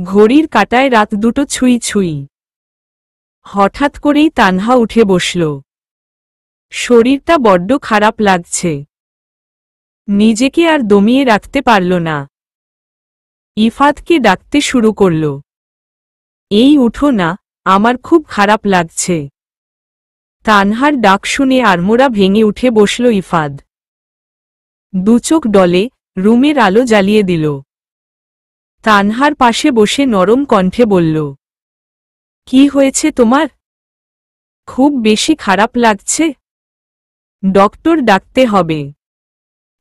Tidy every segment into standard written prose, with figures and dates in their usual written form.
ঘড়ির কাঁটায় রাত 2টো ছুঁই ছুঁই। হঠাৎ করেই তানহা উঠে বসল। শরীরটা বড্ড খারাপ লাগছে। নিজেকে আর দমিয়ে রাখতে পারল না। ইফাতকে ডাকতে শুরু করল। এই উঠো না, আমার খুব খারাপ লাগছে। তানহার ডাক শুনে আড়মোড়া ভেঙে উঠে বসল ইফাদ। দুচোখ ডলে রুমের আলো জ্বালিয়ে দিল। তানহার পাশে বসে নরম কণ্ঠে বলল, কি হয়েছে তোমার? খুব বেশি খারাপ লাগছে? ডক্টর ডাকতে হবে।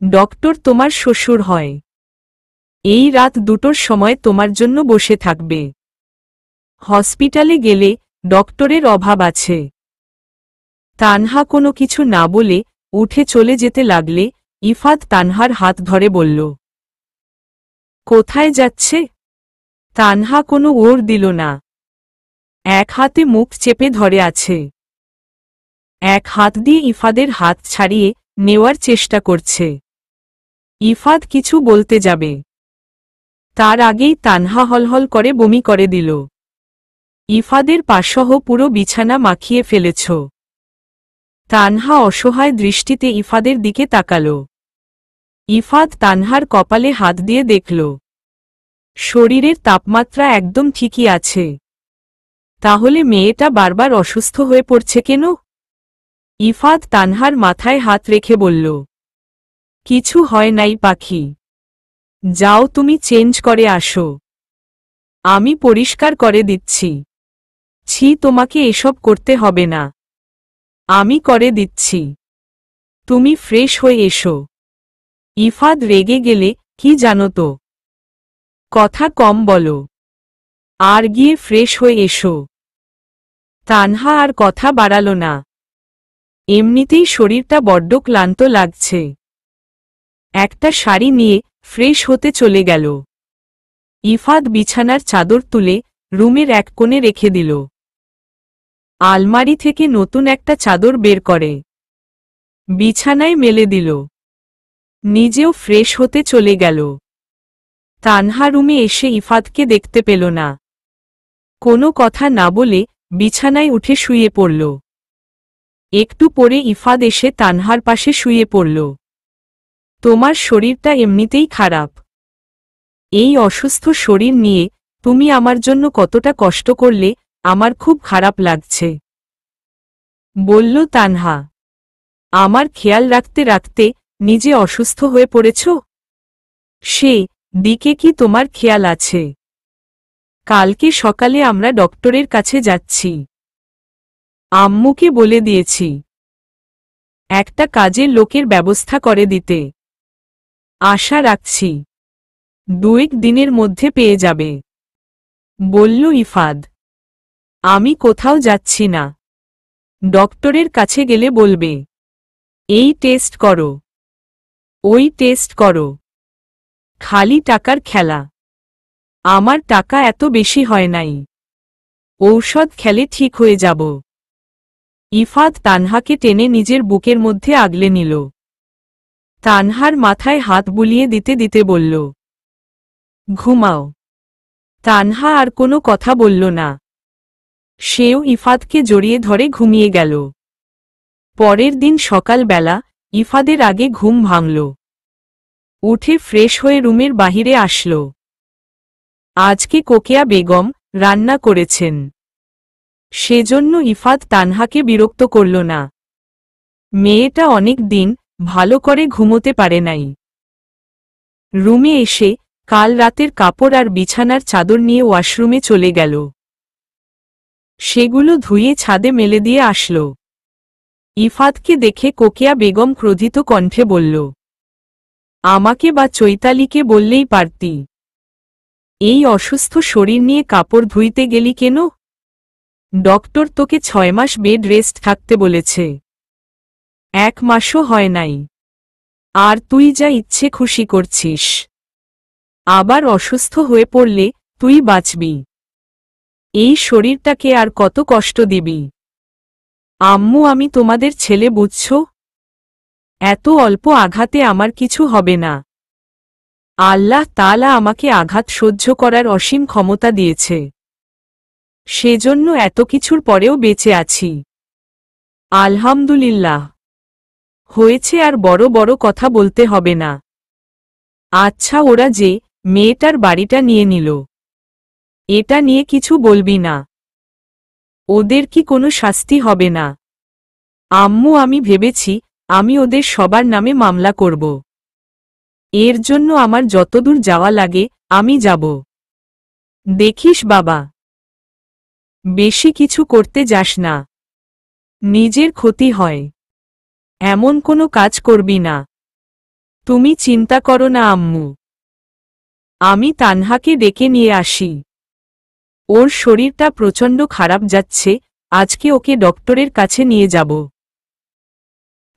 ডক্টর তোমার শ্বশুর হয়। এই রাত 2টোর সময় তোমার জন্য বসে থাকবে। হসপিটালে গেলে ডক্টরের অভাব আছে। তানহা কোনো কিছু না বলে উঠে চলে যেতে লাগলে ইফাত তানহার হাত ধরে বলল, কোথায় যাচ্ছে? তানহা কোনো ওর দিল না। এক হাতে মুখ চেপে ধরে আছে। এক হাত দিয়ে ইফাদের হাত ছাড়িয়ে নেওয়ার চেষ্টা করছে। ইফাদ কিছু বলতে যাবে, তার আগেই তানহা হলহল করে বমি করে দিল। ইফাদের পাসহ পুরো বিছানা মাখিয়ে ফেলেছ। তানহা অসহায় দৃষ্টিতে ইফাদের দিকে তাকাল। ইফাদ তানহার কপালে হাত দিয়ে দেখল, শরীরের তাপমাত্রা একদম ঠিকই আছে। তাহলে মেয়েটা বারবার অসুস্থ হয়ে পড়ছে কেন? ইফাদ তানহার মাথায় হাত রেখে বলল, কিছু হয় নাই পাখি। যাও তুমি চেঞ্জ করে আসো। আমি পরিষ্কার করে দিচ্ছি। ছি, তোমাকে এসব করতে হবে না। আমি করে দিচ্ছি। তুমি ফ্রেশ হয়ে এসো। ইফাদ রেগে গেলে, কি জানো তো, কথা কম বলো। আর গিয়ে ফ্রেশ হয়ে এসো। তানহা আর কথা বাড়াল না। এমনিতেই শরীরটা বড্ড ক্লান্ত লাগছে। একটা শাড়ি নিয়ে ফ্রেশ হতে চলে গেল। ইফাদ বিছানার চাদর তুলে রুমের এক কোণে রেখে দিল। আলমারি থেকে নতুন একটা চাদর বের করে বিছানায় মেলে দিল। নিজেও ফ্রেশ হতে চলে গেল। তানহা রুমে এসে ইফাদকে দেখতে পেল না। কোনো কথা না বলে বিছানায় উঠে শুয়ে পড়ল। একটু পরে ইফাদ এসে তানহার পাশে শুয়ে পড়ল। তোমার শরীরটা এমনিতেই খারাপ। এই অসুস্থ শরীর নিয়ে তুমি আমার জন্য কতটা কষ্ট করলে আমার খুব খারাপ লাগছে, বলল তানহা। আমার খেয়াল রাখতে রাখতে নিজে অসুস্থ হয়ে পড়েছ? সে দিকে কি তোমার খেয়াল আছে? কালকে সকালে আমরা ডক্টরের কাছে যাচ্ছি। আম্মুকে বলে দিয়েছি একটা কাজের লোকের ব্যবস্থা করে দিতে। আশা রাখছি 2-1 দিনের মধ্যে পেয়ে যাবে, বলল ইফাদ। আমি কোথাও যাচ্ছি না। ডক্টরের কাছে গেলে বলবে, এই টেস্ট করো, ওই টেস্ট করো। খালি টাকার খেলা। আমার টাকা এত বেশি হয় নাই। ঔষধ খেলে ঠিক হয়ে যাব। ইফাদ তানহাকে টেনে নিজের বুকের মধ্যে আগলে নিল। তানহার মাথায় হাত বুলিয়ে দিতে দিতে বলল, ঘুমাও। তানহা আর কোনো কথা বলল না। সেও ইফাদকে জড়িয়ে ধরে ঘুমিয়ে গেল। পরের দিন সকালবেলা ইফাদের আগে ঘুম ভাঙল। উঠে ফ্রেশ হয়ে রুমের বাহিরে আসল। আজকে কোকেয়া বেগম রান্না করেছেন। সেজন্য ইফাদ তানহাকে বিরক্ত করল না। মেয়েটা অনেক দিন ভালো করে ঘুমোতে পারে নাই। রুমে এসে কাল রাতের কাপড় আর বিছানার চাদর নিয়ে ওয়াশরুমে চলে গেল। সেগুলো ধুয়ে ছাদে মেলে দিয়ে আসল। ইফাদকে দেখে কোকেয়া বেগম ক্রোধিত কণ্ঠে বলল, আমাকে বা চৈতালিকে বললেই পারতি। এই অসুস্থ শরীর নিয়ে কাপড় ধুইতে গেলি কেন? ডক্টর তোকে 6 মাস বেড রেস্ট থাকতে বলেছে। 1 মাসও হয় নাই। আর তুই যা ইচ্ছে খুশি করছিস। আবার অসুস্থ হয়ে পড়লে তুই বাঁচবি? এই শরীরটাকে আর কত কষ্ট দিবি? আম্মু, আমি তোমাদের ছেলে, বুঝছো? এত অল্প আঘাতে আমার কিছু হবে না। আল্লাহ তাআলা আমাকে আঘাত সহ্য করার অসীম ক্ষমতা দিয়েছে, সেজন্য এত কিছুর পরেও বেঁচে আছি। আলহামদুলিল্লাহ। হয়েছে, আর বড় বড় কথা বলতে হবে না। আচ্ছা, ওরা যে মেয়েটার বাড়িটা নিয়ে নিল, এটা নিয়ে কিছু বলবি না? ওদের কি কোনো শাস্তি হবে না? আম্মু, আমি ভেবেছি আমি ওদের সবার নামে মামলা করব। এর জন্য আমার যতদূর যাওয়া লাগে আমি যাব। দেখিস বাবা, বেশি কিছু করতে যাস না, নিজের ক্ষতি হয়। এমন কোনো কাজ করবি না। তুমি চিন্তা করো না আম্মু। আমি তানহাকে ডেকে নিয়ে আসি। ওর শরীরটা প্রচণ্ড খারাপ যাচ্ছে, আজকে ওকে ডক্টরের কাছে নিয়ে যাব।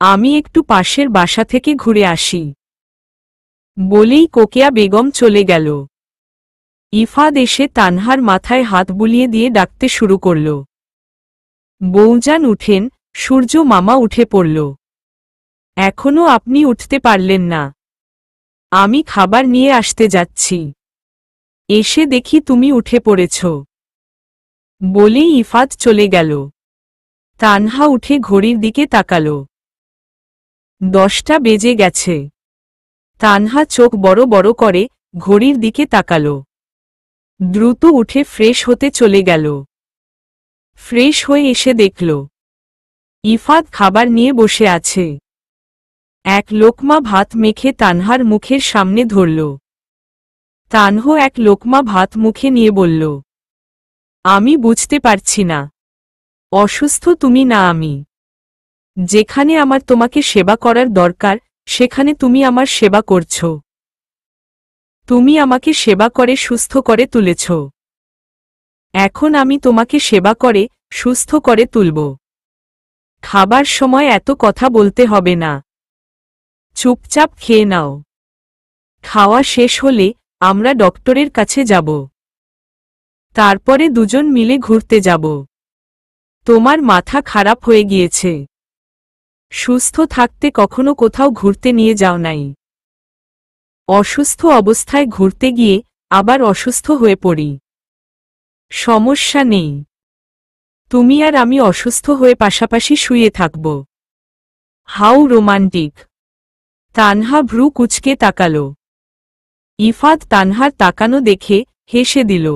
আমি একটু পাশের বাসা থেকে ঘুরে আসি। বলেই কোকেয়া বেগম চলে গেল। ইফাদ এসে তানহার মাথায় হাত বুলিয়ে দিয়ে ডাকতে শুরু করল। বৌজান উঠেন, সূর্য মামা উঠে পড়ল। এখনো আপনি উঠতে পারলেন না? আমি খাবার নিয়ে আসতে যাচ্ছি, এসে দেখি তুমি উঠে পড়েছ। বলেই ইফাদ চলে গেল। তানহা উঠে ঘড়ির দিকে তাকাল। 10টা বেজে গেছে। তানহা চোখ বড় বড় করে ঘড়ির দিকে তাকাল। দ্রুত উঠে ফ্রেশ হতে চলে গেল। ফ্রেশ হয়ে এসে দেখল ইফাদ খাবার নিয়ে বসে আছে। এক লোকমা ভাত মেখে তানহার মুখের সামনে ধরল। তানহা এক লোকমা ভাত মুখে নিয়ে বলল, আমি বুঝতে পারছি না, অসুস্থ তুমি না আমি? যেখানে আমার তোমাকে সেবা করার দরকার সেখানে তুমি আমার সেবা করছ। তুমি আমাকে সেবা করে সুস্থ করে তুলেছ, এখন আমি তোমাকে সেবা করে সুস্থ করে তুলব। খাবার সময় এত কথা বলতে হবে না, চুপচাপ খেয়ে নাও। খাওয়া শেষ হলে আমরা ডক্টরের কাছে যাব, তারপরে দুজন মিলে ঘুরতে যাব। তোমার মাথা খারাপ হয়ে গিয়েছে, সুস্থ থাকতে কখনো কোথাও ঘুরতে নিয়ে যাও নাই। অসুস্থ অবস্থায় ঘুরতে গিয়ে আবার অসুস্থ হয়ে পড়ি। সমস্যা নেই, তুমি আর আমি অসুস্থ হয়ে পাশাপাশি শুয়ে থাকব। How romantic. তানহা ভ্রু কুঁচকে তাকাল। ইফাদ তানহার তাকানো দেখে হেসে দিল।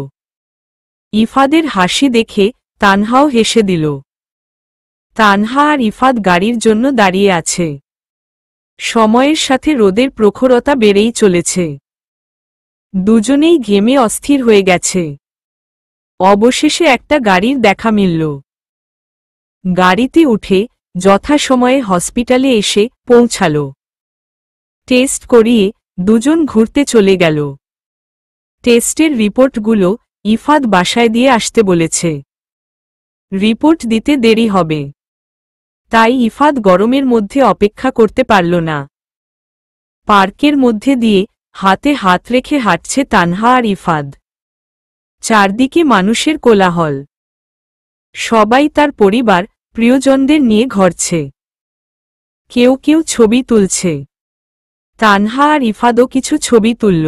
ইফাদের হাসি দেখে তানহাও হেসে দিল। তানহা আর ইফাদ গাড়ির জন্য দাঁড়িয়ে আছে। সময়ের সাথে রোদের প্রখরতা বেড়েই চলেছে। দুজনেই ঘেমে অস্থির হয়ে গেছে। অবশেষে একটা গাড়ির দেখা মিলল। গাড়িতে উঠে যথাসময়ে হসপিটালে এসে পৌঁছাল। টেস্ট করিয়ে দুজন ঘুরতে চলে গেল। টেস্টের রিপোর্টগুলো ইফাদ বাসায় দিয়ে আসতে বলেছে। রিপোর্ট দিতে দেরি হবে, তাই ইফাদ গরমের মধ্যে অপেক্ষা করতে পারল না। পার্কের মধ্যে দিয়ে হাতে হাত রেখে হাঁটছে তানহা আর ইফাদ। চারদিকে মানুষের কোলাহল, সবাই তার পরিবার প্রিয়জনদের নিয়ে ঘরছে। কেউ কেউ ছবি তুলছে। তানহা আর ইফাদও কিছু ছবি তুলল।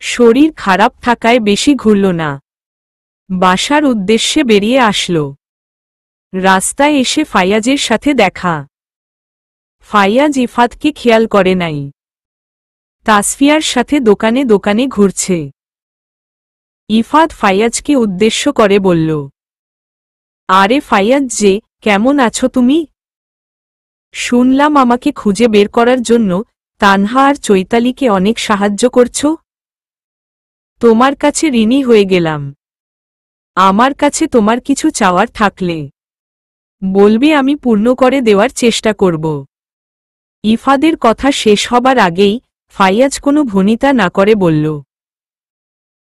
শরীর খারাপ থাকায় বেশি ঘুরল না। বাসার উদ্দেশ্যে বেরিয়ে আসল। রাস্তায় এসে ফাইয়াজের সাথে দেখা। ফাইয়াজ ইফাদকে খেয়াল করে নাই। তাসফিয়ার সাথে দোকানে দোকানে ঘুরছে। ইফাদ ফাইয়াজকে উদ্দেশ্য করে বলল, আরে ফাইয়াজ যে, কেমন আছো তুমি? শুনলাম আমাকে খুঁজে বের করার জন্য তানহা আর চৈতালিকে অনেক সাহায্য করছো। তোমার কাছে ঋণী হয়ে গেলাম। আমার কাছে তোমার কিছু চাওয়ার থাকলে বলবে, আমি পূর্ণ করে দেওয়ার চেষ্টা করব। ইফাদের কথা শেষ হবার আগেই ফাইয়াজ কোনো ভনিতা না করে বলল,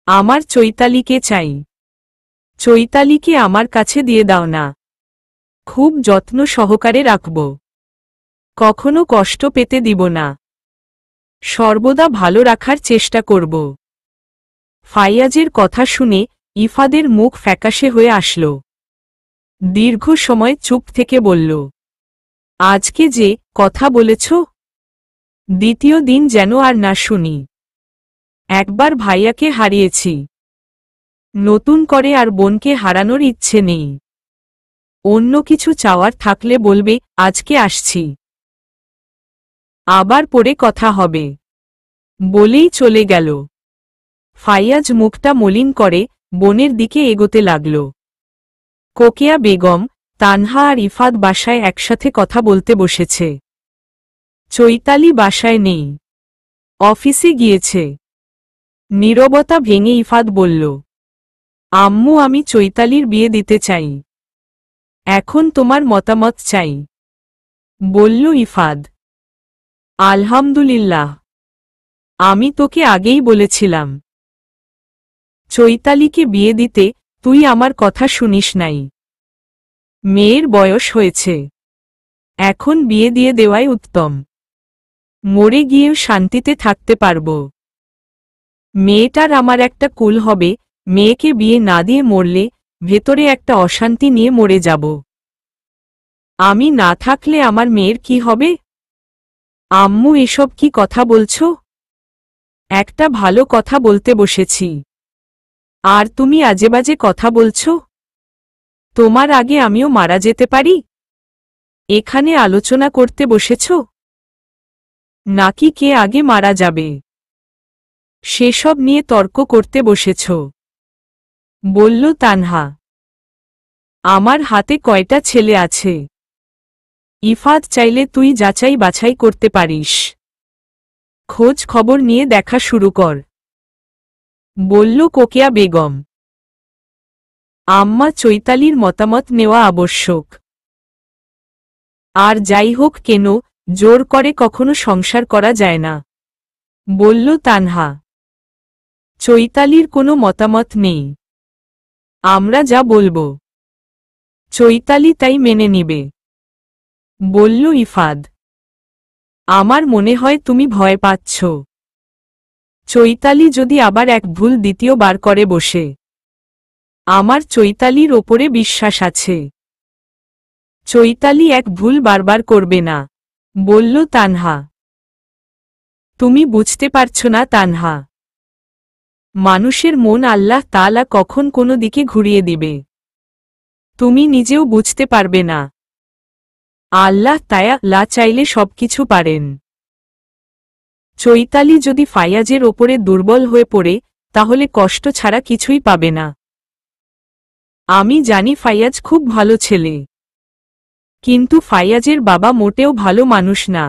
আমার চৈতালিকে চাই। চৈতালিকে আমার কাছে দিয়ে দাও না, খুব যত্ন সহকারে রাখব, কখনো কষ্ট পেতে দিব না, সর্বদা ভালো রাখার চেষ্টা করব। ফাইয়াজের কথা শুনে ইফাদের মুখ ফ্যাকাশে হয়ে আসল। দীর্ঘ সময় চুপ থেকে বলল, আজকে যে কথা বলেছ দ্বিতীয় দিন যেন আর না শুনি। একবার ভাইয়াকে হারিয়েছি, নতুন করে আর বোনকে হারানোর ইচ্ছে নেই। অন্য কিছু চাওয়ার থাকলে বলবে, আজকে আসছি, আবার পরে কথা হবে, বলেই চলে গেল। ফাইয়াজ মুখটা মলিন করে বোনের দিকে এগোতে লাগল। কোকিয়া বেগম, তানহা আর ইফাদ বাসায় একসাথে কথা বলতে বসেছে। চৈতালি বাসায় নেই, অফিসে গিয়েছে। নীরবতা ভেঙে ইফাদ বলল, আম্মু, আমি চৈতালির বিয়ে দিতে চাই, এখন তোমার মতামত চাই। বলল ইফাদ, আলহামদুলিল্লাহ, আমি তোকে আগেই বলেছিলাম চৈতালিকে বিয়ে দিতে, তুই আমার কথা শুনিস নাই। মেয়ের বয়স হয়েছে, এখন বিয়ে দিয়ে দেওয়াই উত্তম, মরে গিয়েও শান্তিতে থাকতে পারব। মেয়েটার আমার একটা কুল হবে, মেয়েকে বিয়ে না দিয়ে মরলে ভেতরে একটা অশান্তি নিয়ে মরে যাব। আমি না থাকলে আমার মেয়ের কি হবে? আম্মু, এসব কি কথা বলছ? একটা ভালো কথা বলতে বসেছি, আর তুমি আজেবাজে কথা বলছ। তোমার আগে আমিও মারা যেতে পারি। এখানে আলোচনা করতে বসেছ, নাকি কে আগে মারা যাবে সেসব নিয়ে তর্ক করতে বসেছ? বলল তানহা। আমার হাতে কয়টা ছেলে আছে, ইফাদ, চাইলে তুই যাচাই বাছাই করতে পারিস, খোঁজ খবর নিয়ে দেখা শুরু কর। বলল কোকিয়া বেগম। আম্মা, চৈতালির মতামত নেওয়া আবশ্যক। আর যাই হোক কেন, জোর করে কখনো সংসার করা যায় না। বলল তানহা। চৈতালির কোনো মতামত নেই, আমরা যা বলবো চৈতালি তাই মেনে নিবে। বলল ইফাদ। আমার মনে হয় তুমি ভয় পাচ্ছ, চৈতালি যদি আবার এক ভুল দ্বিতীয়বার করে বসে। আমার চৈতালির ওপরে বিশ্বাস আছে, চৈতালি এক ভুল বারবার করবে না। বলল তানহা। তুমি বুঝতে পারছো না তানহা, মানুষের মন আল্লাহ তাআলা কখন কোনো দিকে ঘুরিয়ে দিবে তুমি নিজেও বুঝতে পারবে না। আল্লাহ তাআলা চাইলে সবকিছু পারেন। চৈতালি যদি ফাইয়াজের ওপরে দুর্বল হয়ে পড়ে, তাহলে কষ্ট ছাড়া কিছুই পাবে না। আমি জানি ফাইয়াজ খুব ভালো ছেলে, কিন্তু ফাইয়াজের বাবা মোটেও ভালো মানুষ না,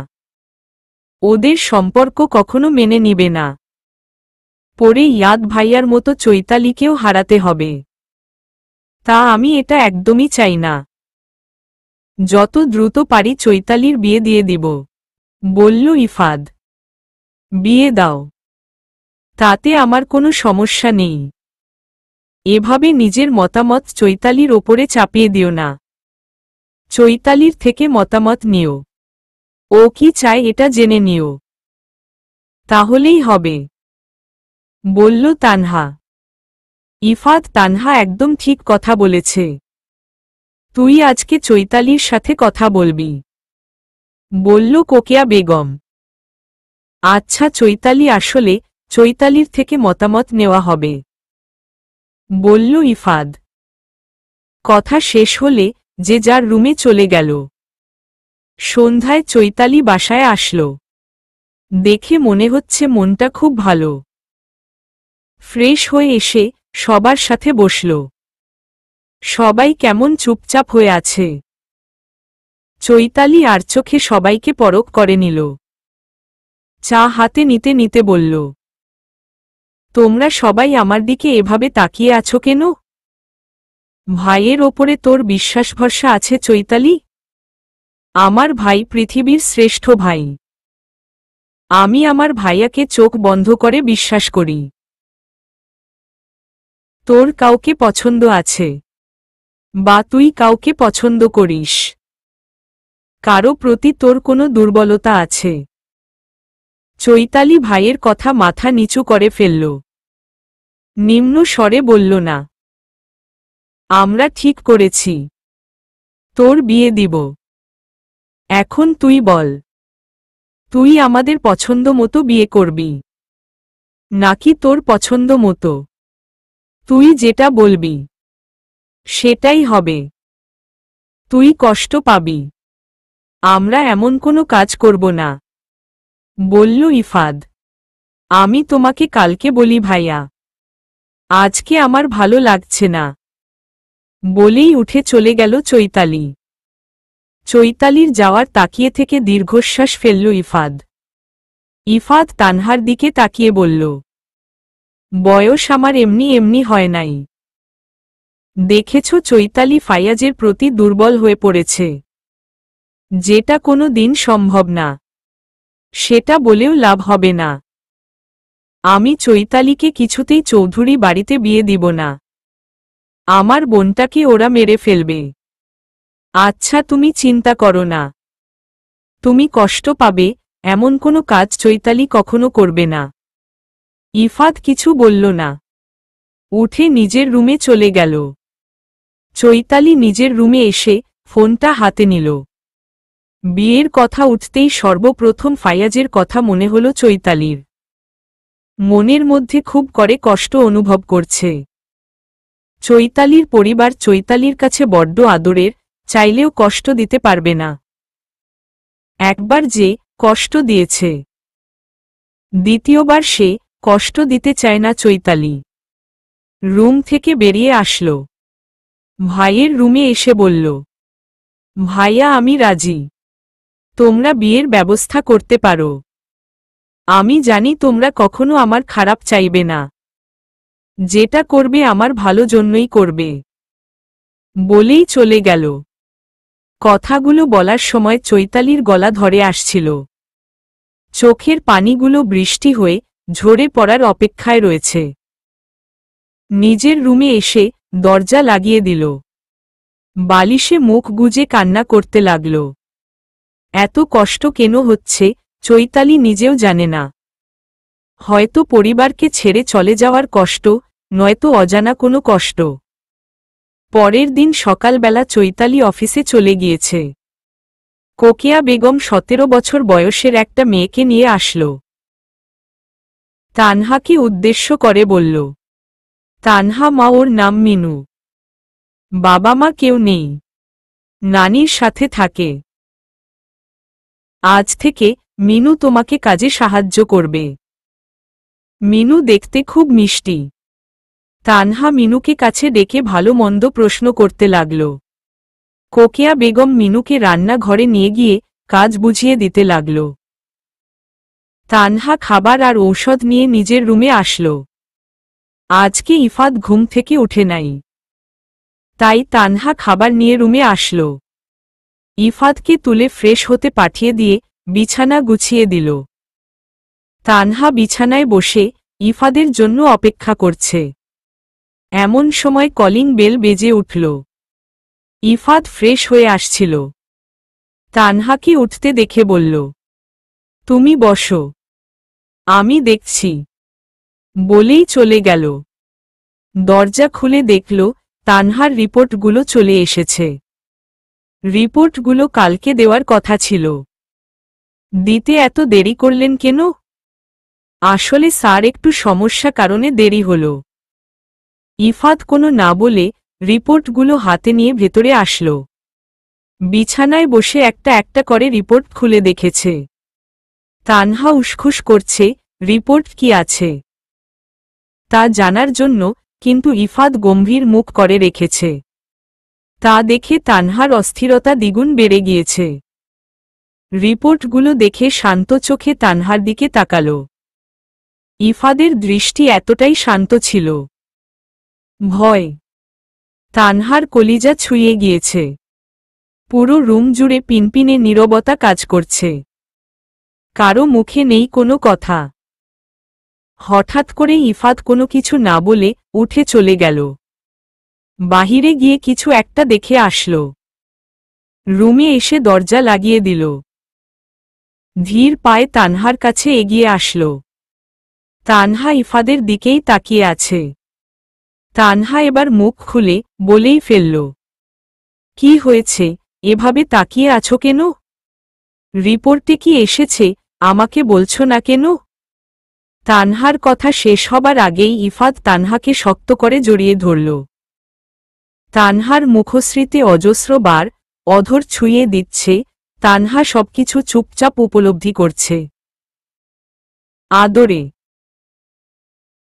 ওদের সম্পর্ক কখনো মেনে নিবে না। পরে ইয়াদ ভাইয়ার মতো চৈতালিকেও হারাতে হবে, তা আমি এটা একদমই চাই না। যত দ্রুত পারি চৈতালির বিয়ে দিয়ে দিব। বলল ইফাদ। বিয়ে দাও, তাতে আমার কোনো সমস্যা নেই। এভাবে নিজের মতামত চৈতালির ওপরে চাপিয়ে দিও না, চৈতালির থেকে মতামত নিও, ও কি চায় এটা জেনে নিও, তাহলেই হবে। বলল তানহা। ইফাদ, তানহা একদম ঠিক কথা বলেছে, তুই আজকে চৈতালির সাথে কথা বলবি। বলল কোকিয়া বেগম। আচ্ছা চৈতালি, আসলে চৈতালির থেকে মতামত নেওয়া হবে। বলল ইফাদ। কথা শেষ হলে যে যার রুমে চলে গেল। সন্ধ্যায় চৈতালি বাসায় আসল, দেখে মনে হচ্ছে মনটা খুব ভালো। ফ্রেশ হয়ে এসে সবার সাথে বসল। সবাই কেমন চুপচাপ হয়ে আছে। চৈতালি আর চোখে সবাইকে পরখ করে নিল। চা হাতে নিতে নিতে বলল, তোমরা সবাই আমার দিকে এভাবে তাকিয়ে আছো কেন? ভাইয়ের ওপরে তোর বিশ্বাস ভরসা আছে চৈতালি? আমার ভাই পৃথিবীর শ্রেষ্ঠ ভাই, আমি আমার ভাইয়াকে চোখ বন্ধ করে বিশ্বাস করি। তোর কাউকে পছন্দ আছে, বা তুই কাউকে পছন্দ করিস, কারো প্রতি তোর কোনো দুর্বলতা আছে? চৈতালি ভাইয়ের কথা মাথা নিচু করে ফেলল, নিম্ন স্বরে বলল, না, আমরা ঠিক করেছি, তোর বিয়ে দিব। এখন তুই বল, তুই আমাদের পছন্দ মতো বিয়ে করবি নাকি তোর পছন্দ মতো? তুই যেটা বলবি সেটাই হবে। তুই কষ্ট পাবি। আমরা এমন কোনো কাজ করব না, বলল ইফাদ। আমি তোমাকে কালকে বলি ভাইয়া, আজকে আমার ভালো লাগছে না, বলেই উঠে চলে গেল চৈতালি। চৈতালির যাওয়ার তাকিয়ে থেকে দীর্ঘশ্বাস ফেলল ইফাদ। ইফাদ তানহার দিকে তাকিয়ে বলল, বয়স আমার এমনি এমনি হয় নাই। দেখেছ চৈতালি ফাইয়াজের প্রতি দুর্বল হয়ে পড়েছে। যেটা কোনো দিন সম্ভব না, সেটা বলেও লাভ হবে না। আমি চৈতালিকে কিছুতেই চৌধুরী বাড়িতে বিয়ে দিব না। আমার বোনটাকে ওরা মেরে ফেলবে। আচ্ছা তুমি চিন্তা করো না, তুমি কষ্ট পাবে এমন কোনো কাজ চৈতালি কখনো করবে না। ইফাদ কিছু বলল না, উঠে নিজের রুমে চলে গেল। চৈতালি নিজের রুমে এসে ফোনটা হাতে নিল। বিয়ের কথা উঠতেই সর্বপ্রথম ফাইয়াজের কথা মনে হলো চৈতালির। মনের মধ্যে খুব করে কষ্ট অনুভব করছে। চৈতালির পরিবার চৈতালির কাছে বড্ড আদরের, চাইলেও কষ্ট দিতে পারবে না। একবার যে কষ্ট দিয়েছে, দ্বিতীয়বার সে কষ্ট দিতে চায় না চৈতালি। রুম থেকে বেরিয়ে আসলো। ভাইয়ের রুমে এসে বলল, ভাইয়া আমি রাজি, তোমরা বিয়ের ব্যবস্থা করতে পারো। আমি জানি তোমরা কখনো আমার খারাপ চাইবে না, যেটা করবে আমার ভালো জন্যই করবে, বলেই চলে গেল। কথাগুলো বলার সময় চৈতালির গলা ধরে আসছিল। চোখের পানিগুলো বৃষ্টি হয়ে ঝরে পড়ার অপেক্ষায় রয়েছে। নিজের রুমে এসে দরজা লাগিয়ে দিল। বালিশে মুখ গুজে কান্না করতে লাগল। এত কষ্ট কেন হচ্ছে চৈতালি নিজেও জানে না। হয়তো পরিবারকে ছেড়ে চলে যাওয়ার কষ্ট, নয়তো অজানা কোনো কষ্ট। পরের দিন সকালবেলা চৈতালি অফিসে চলে গিয়েছে। কোকিয়া বেগম 17 বছর বয়সের একটা মেয়েকে নিয়ে আসল। তানহাকে উদ্দেশ্য করে বলল, তানহা মা, ওর নাম মিনু। বাবা মা কেউ নেই, নানির সাথে থাকে। আজ থেকে মিনু তোমাকে কাজে সাহায্য করবে। মিনু দেখতে খুব মিষ্টি। তানহা মিনুকে কাছে ডেকে ভালো মন্দ প্রশ্ন করতে লাগল। কোকিয়া বেগম মিনুকে রান্নাঘরে নিয়ে গিয়ে কাজ বুঝিয়ে দিতে লাগল। তানহা খাবার আর ঔষধ নিয়ে নিজের রুমে আসল। আজকে ইফাদ ঘুম থেকে উঠে নাই, তাই তানহা খাবার নিয়ে রুমে আসল। ইফাদকে তুলে ফ্রেশ হতে পাঠিয়ে দিয়ে বিছানা গুছিয়ে দিল। তানহা বিছানায় বসে ইফাদের জন্য অপেক্ষা করছে। এমন সময় কলিং বেল বেজে উঠল। ইফাদ ফ্রেশ হয়ে আসছিল। তানহাকে উঠতে দেখে বলল, তুমি বসো, আমি দেখছি, বলেই চলে গেল। দরজা খুলে দেখল তানহার রিপোর্টগুলো চলে এসেছে। রিপোর্টগুলো কালকে দেওয়ার কথা ছিল, দিতে এত দেরি করলেন কেন? আসলে স্যার একটু সমস্যা কারণে দেরি হল। ইফাদ কোনো না বলে রিপোর্টগুলো হাতে নিয়ে ভেতরে আসল। বিছানায় বসে একটা একটা করে রিপোর্ট খুলে দেখেছে। তানহা উসখুস করছে রিপোর্ট কি আছে তা জানার জন্য, কিন্তু ইফাদ গম্ভীর মুখ করে রেখেছে। তা দেখে তানহার অস্থিরতা দ্বিগুণ বেড়ে গিয়েছে। রিপোর্টগুলো দেখে শান্ত চোখে তানহার দিকে তাকাল। ইফাদের দৃষ্টি এতটাই শান্ত ছিল। ভয় তানহার কলিজা ছুঁয়ে গিয়েছে। পুরো রুম জুড়ে পিনপিনে নীরবতা কাজ করছে। কারো মুখে নেই কোনো কথা। হঠাৎ করে ইফাদ কোনো কিছু না বলে উঠে চলে গেল। বাহিরে গিয়ে কিছু একটা দেখে আসল। রুমে এসে দরজা লাগিয়ে দিল। ধীর পায়ে তানহার কাছে এগিয়ে আসল। তানহা ইফাদের দিকেই তাকিয়ে আছে। তানহা এবার মুখ খুলে বলেই ফেলল, কি হয়েছে, এভাবে তাকিয়ে আছো কেন? রিপোর্টে কি এসেছে আমাকে বলছো না কেন? তানহার কথা শেষ হবার আগেই ইফাদ তানহাকে শক্ত করে জড়িয়ে ধরল। তানহার মুখশ্রীতে অজস্র বার অধর ছুঁয়ে দিচ্ছে, তানহা সবকিছু চুপচাপ উপলব্ধি করছে। আদরে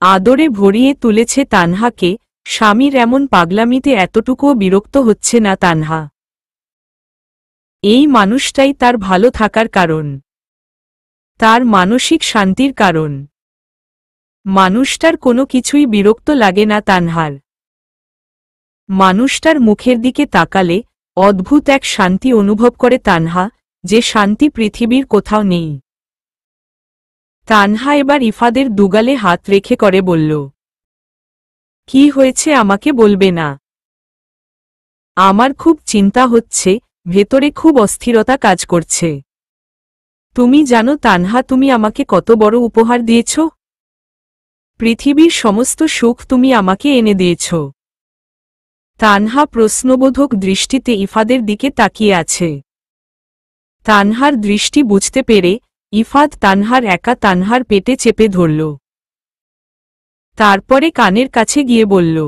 আদরে ভরিয়ে তুলেছে তানহাকে, স্বামীর এমন পাগলামিতে এতটুকুও বিরক্ত হচ্ছে না তানহা। এই মানুষটাই তার ভালো থাকার কারণ, তার মানসিক শান্তির কারণ। মানুষটার কোনো কিছুই বিরক্ত লাগে না তানহার। মানুষটার মুখের দিকে তাকালে অদ্ভুত এক শান্তি অনুভব করে তানহা, যে শান্তি পৃথিবীর কোথাও নেই। তানহা এবার ইফাদের দুগালে হাত রেখে করে বলল, কি হয়েছে আমাকে বলবে না? আমার খুব চিন্তা হচ্ছে, ভেতরে খুব অস্থিরতা কাজ করছে। তুমি জানো তানহা, তুমি আমাকে কত বড় উপহার দিয়েছ? পৃথিবীর সমস্ত সুখ তুমি আমাকে এনে দিয়েছ। তানহা প্রশ্নবোধক দৃষ্টিতে ইফাদের দিকে তাকিয়ে আছে। তানহার দৃষ্টি বুঝতে পেরে ইফাদ তানহার পেটে চেপে ধরল। তারপরে কানের কাছে গিয়ে বলল,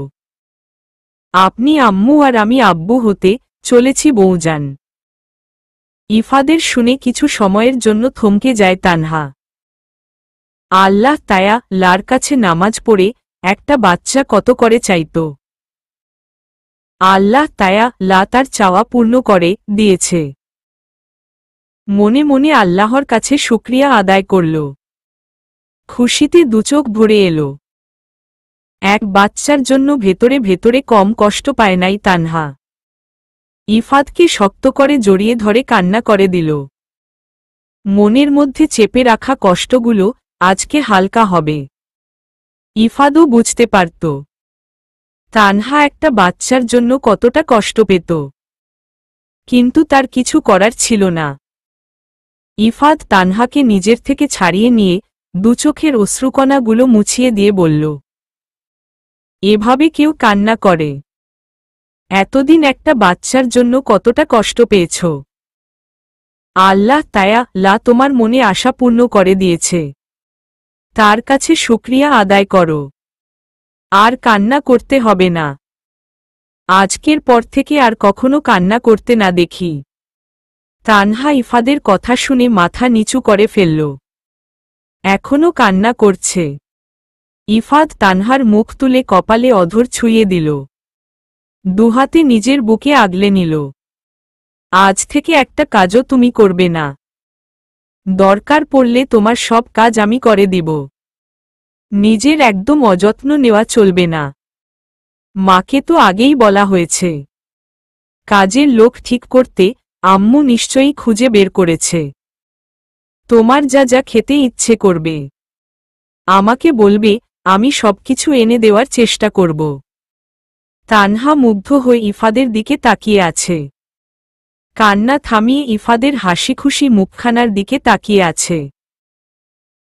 আপনি আম্মু আর আমি আব্বু হতে চলেছি বউজান। ইফাদের শুনে কিছু সময়ের জন্য থমকে যায় তানহা। আল্লাহ তায়া লার কাছে নামাজ পড়ে একটা বাচ্চা কত করে চাইত। আল্লাহ তায়া লা তার চাওয়া পূর্ণ করে দিয়েছে। মনে মনে আল্লাহর কাছে শুকরিয়া আদায় করল। খুশিতে দুচোখ ভরে এলো। এক বাচ্চার জন্য ভেতরে ভেতরে কম কষ্ট পায় নাই তানহা। ইফাদকে শক্ত করে জড়িয়ে ধরে কান্না করে দিল। মনের মধ্যে চেপে রাখা কষ্টগুলো আজকে হালকা হবে। ইফাদও বুঝতে পারত তানহা একটা বাচ্চার জন্য কতটা কষ্ট পেত, কিন্তু তার কিছু করার ছিল না। ইফাদ তানহাকে নিজের থেকে ছাড়িয়ে নিয়ে দুচোখের অশ্রুকণাগুলো মুছিয়ে দিয়ে বলল, এভাবে কেউ কান্না করে? এতদিন একটা বাচ্চার জন্য কতটা কষ্ট পেয়েছ। আল্লাহ তায়া লা তোমার মনে আশা পূর্ণ করে দিয়েছে। তার কাছে শুকরিয়া আদায় করো। আর কান্না করতে হবে না। আজকের পর থেকে আর কখনো কান্না করতে না দেখি। তানহা ইফাদের কথা শুনে মাথা নিচু করে ফেলল। এখনো কান্না করছে। ইফাদ তানহার মুখ তুলে কপালে অধর ছুঁয়ে দিল। দুহাতে নিজের বুকে আগলে নিল। আজ থেকে একটা কাজও তুমি করবে না। দরকার পড়লে তোমার সব কাজ আমি করে দিব। নিজের একদম অযত্ন নেওয়া চলবে না। মাকে তো আগেই বলা হয়েছে। কাজের লোক ঠিক করতে আম্মু নিশ্চয়ই খুঁজে বের করেছে। তোমার যা যা খেতে ইচ্ছে করবে আমাকে বলবে, আমি সবকিছু এনে দেওয়ার চেষ্টা করব। তানহা মুগ্ধ হয়ে ইফাদের দিকে তাকিয়ে আছে। কান্না থামিয়ে ইফাদের হাসিখুশি মুখখানার দিকে তাকিয়ে আছে।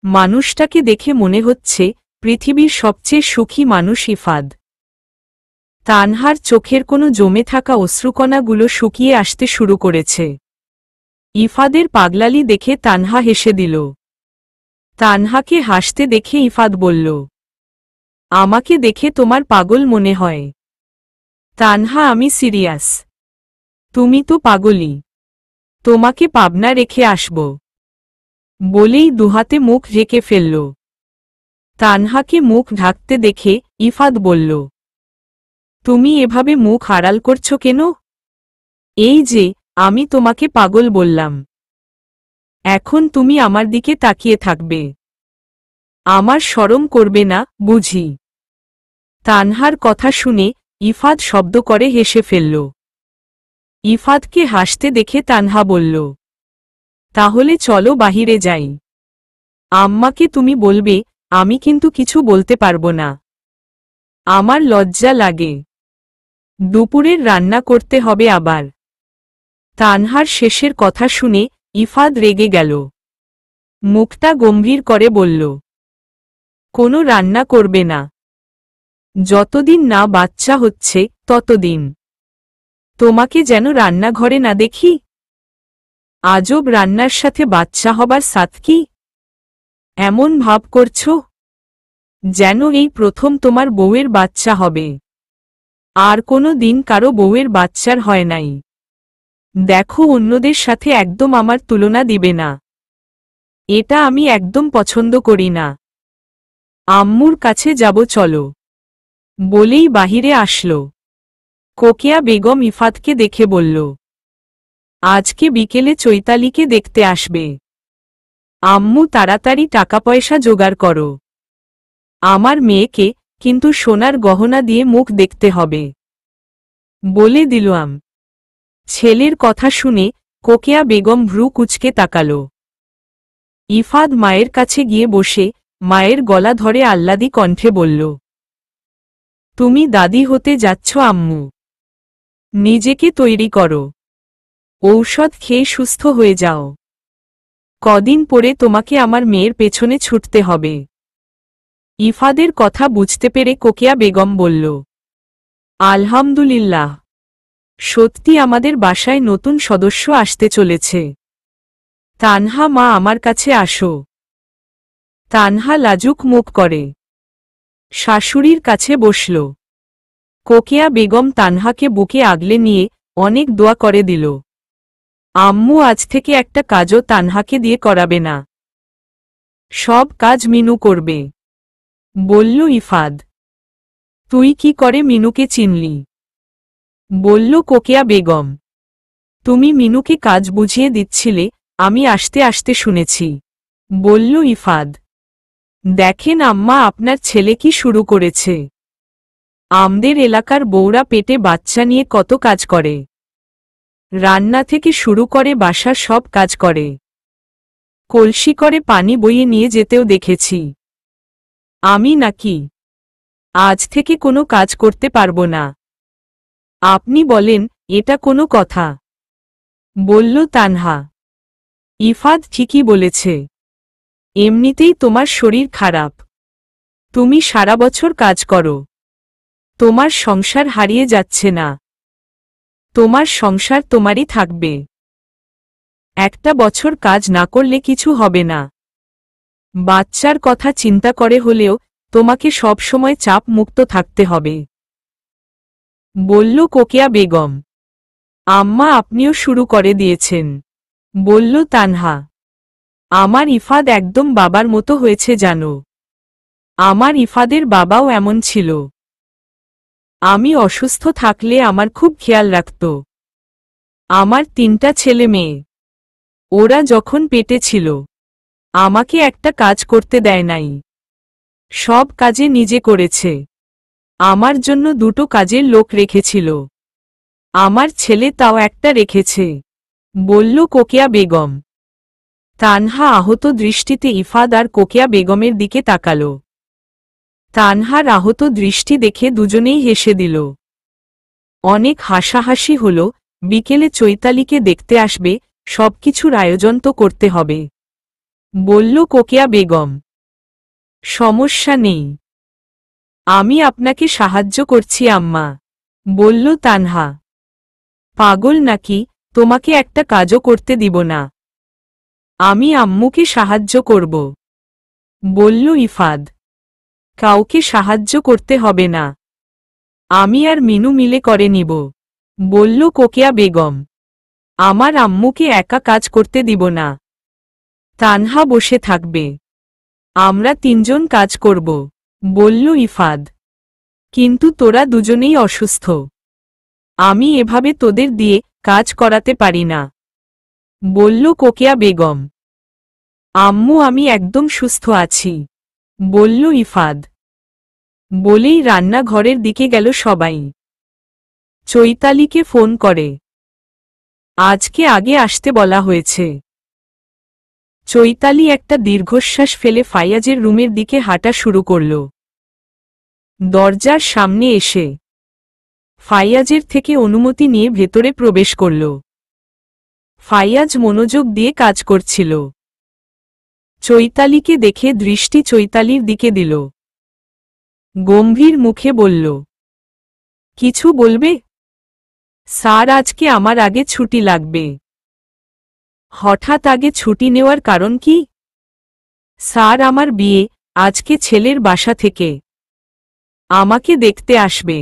মানুষটাকে দেখে মনে হচ্ছে পৃথিবীর সবচেয়ে সুখী মানুষ ইফাদ। তানহার চোখের কোনো জমে থাকা অশ্রুকণাগুলো শুকিয়ে আসতে শুরু করেছে। ইফাদের পাগলালি দেখে তানহা হেসে দিল। তানহাকে হাসতে দেখে ইফাদ বলল, আমাকে দেখে তোমার পাগল মনে হয়। তানহা, আমি সিরিয়াস। তুমি তো পাগলই। তোমাকে পাবনা রেখে আসব। বলেই দুহাতে মুখ ঢেকে ফেলল। তানহাকে মুখ ঢাকতে দেখে ইফাদ বলল, তুমি এভাবে মুখ আড়াল করছো কেন? এই যে আমি তোমাকে পাগল বললাম, এখন তুমি আমার দিকে তাকিয়ে থাকবে। আমার শরম করবে না বুঝি? তানহার কথা শুনে ইফাদ শব্দ করে হেসে ফেলল। ইফাদকে হাসতে দেখে তানহা বলল, তাহলে চলো বাহিরে যাই। আম্মাকে তুমি বলবে আমি কিন্তু কিছু বলতে পারবো না। আমার লজ্জা লাগে। দুপুরের রান্না করতে হবে আবার। তানহার শেষের কথা শুনে ইফাদ রেগে গেল। মুখটা গম্ভীর করে বলল, কোনো রান্না করবে না। যতদিন না বাচ্চা হচ্ছে ততদিন তোমাকে যেন রান্নাঘরে না দেখি। আজব রান্নার সাথে বাচ্চা হবার সাথ কি? এমন ভাব করছ যেন এই প্রথম তোমার বউয়ের বাচ্চা হবে, আর কোনো দিন কারো বউয়ের বাচ্চার হয় নাই। দেখো, অন্যদের সাথে একদম আমার তুলনা দিবে না, এটা আমি একদম পছন্দ করি না। আম্মুর কাছে যাব চলো, বলেই বাহিরে আসলো। কোকিয়া বেগম ইফাতকে দেখে বলল, আজকে বিকেলে চৈতালিকে দেখতে আসবে। আম্মু, তাড়াতাড়ি টাকা পয়সা জোগাড় করো, আমার মেয়েকে কিন্তু সোনার গহনা দিয়ে মুখ দেখতে হবে, বলে দিলাম। ছেলের কথা শুনে কোকিয়া বেগম ভ্রু কুঁচকে তাকাল। ইফাদ মায়ের কাছে গিয়ে বসে মায়ের গলা ধরে আহ্লাদি কণ্ঠে বলল, তুমি দাদি হতে যাচ্ছ আম্মু, নিজেকে তৈরি করো, ঔষধ খেয়ে সুস্থ হয়ে যাও, কদিন পরে তোমাকে আমার মেয়ের পেছনে ছুটতে হবে। ইফাদের কথা বুঝতে পেরে কোকিয়া বেগম বলল, আলহামদুলিল্লাহ, সত্যি আমাদের বাসায় নতুন সদস্য আসতে চলেছে। তানহা মা, আমার কাছে আসো। তানহা লাজুক মুখ করে শাশুড়ির কাছে বসল। কোকিয়া বেগম তানহাকে বুকে আগলে নিয়ে অনেক দোয়া করে দিল। আম্মু, আজ থেকে একটা কাজও তানহাকে দিয়ে করাবে না, সব কাজ মিনু করবে, বলল ইফাদ। তুই কি করে মিনুকে চিনলি? বলল কোকিয়া বেগম। তুমি মিনুকে কাজ বুঝিয়ে দিচ্ছিলে, আমি আসতে আসতে শুনেছি, বলল ইফাদ। দেখেন আম্মা, আপনার ছেলে কি শুরু করেছে। আমাদের এলাকার বউরা পেটে বাচ্চা নিয়ে কত কাজ করে, রান্না থেকে শুরু করে বাসার সব কাজ করে, কলসি করে পানি বইয়ে নিয়ে যেতেও দেখেছি। আমি নাকি আজ থেকে কোনো কাজ করতে পারবো না? আপনি বলেন, এটা কোনো কথা? বলল তানহা। ইফাদ ঠিকই বলেছে, এমনিতেই তোমার শরীর খারাপ, তুমি সারা বছর কাজ করো, তোমার সংসার হারিয়ে যাচ্ছে না, তোমার সংসার তোমারই থাকবে, একটা বছর কাজ না করলে কিছু হবে না। বাচ্চার কথা চিন্তা করে হলেও তোমাকে সব সময় চাপ মুক্ত থাকতে হবে, বলল কোকিয়া বেগম। আম্মা, আপনিও শুরু করে দিয়েছেন, বলল তানহা। আমার ইফাদ একদম বাবার মতো হয়েছে জানো, আমার ইফাদের বাবাও এমন ছিল, আমি অসুস্থ থাকলে আমার খুব খেয়াল রাখত। আমার 3টা ছেলে মেয়ে, ওরা যখন পেটে ছিল আমাকে একটা কাজ করতে দেয় নাই, সব কাজে নিজে করেছে, আমার জন্য 2টো কাজের লোক রেখেছিল, আমার ছেলে তাও একটা রেখেছে, বলল কোকিয়া বেগম। তানহা আহত দৃষ্টিতে ইফাদ আর কোকিয়া বেগমের দিকে তাকাল। তানহার আহত দৃষ্টি দেখে দুজনেই হেসে দিল। অনেক হাসাহাসি হল। বিকেলে চৈতালিকে দেখতে আসবে, সবকিছুর আয়োজন তো করতে হবে, বলল কোকিয়া বেগম। সমস্যা নেই, আমি আপনাকে সাহায্য করছি আম্মা, বলল তানহা। পাগল নাকি, তোমাকে একটা কাজও করতে দিব না, আমি আম্মুকে সাহায্য করব, বলল ইফাদ। কাউকে সাহায্য করতে হবে না, আমি আর মিনু মিলে করে নিব, বলল কোকিয়া বেগম। আমার আম্মুকে একা কাজ করতে দিব না, তানহা বসে থাকবে, আমরা 3জন কাজ করব, বলল ইফাদ। কিন্তু তোরা দুজনেই অসুস্থ, আমি এভাবে তোদের দিয়ে কাজ করাতে পারি না, বলল কোকিয়া বেগম। আম্মু, আমি একদম সুস্থ আছি, বলল ইফাদ। বলেই রান্নাঘরের দিকে গেল সবাই। চৈতালিকে ফোন করে আজকে আগে আসতে বলা হয়েছে। চৈতালি একটা দীর্ঘশ্বাস ফেলে ফাইয়াজের রুমের দিকে হাঁটা শুরু করল। দরজার সামনে এসে ফাইয়াজের থেকে অনুমতি নিয়ে ভেতরে প্রবেশ করল। ফাইয়াজ মনোযোগ দিয়ে কাজ করছিল। চৈতালিকে দেখে দৃষ্টি চৈতালির দিকে দিল। গম্ভীর মুখে বলল, কিছু বলবে? স্যার, আজকে আমার আগে ছুটি লাগবে। হঠাৎ আগে ছুটি নেওয়ার কারণ কি? স্যার, আমার বিয়ে আজকে ছেলের বাসা থেকে আমাকে দেখতে আসবে।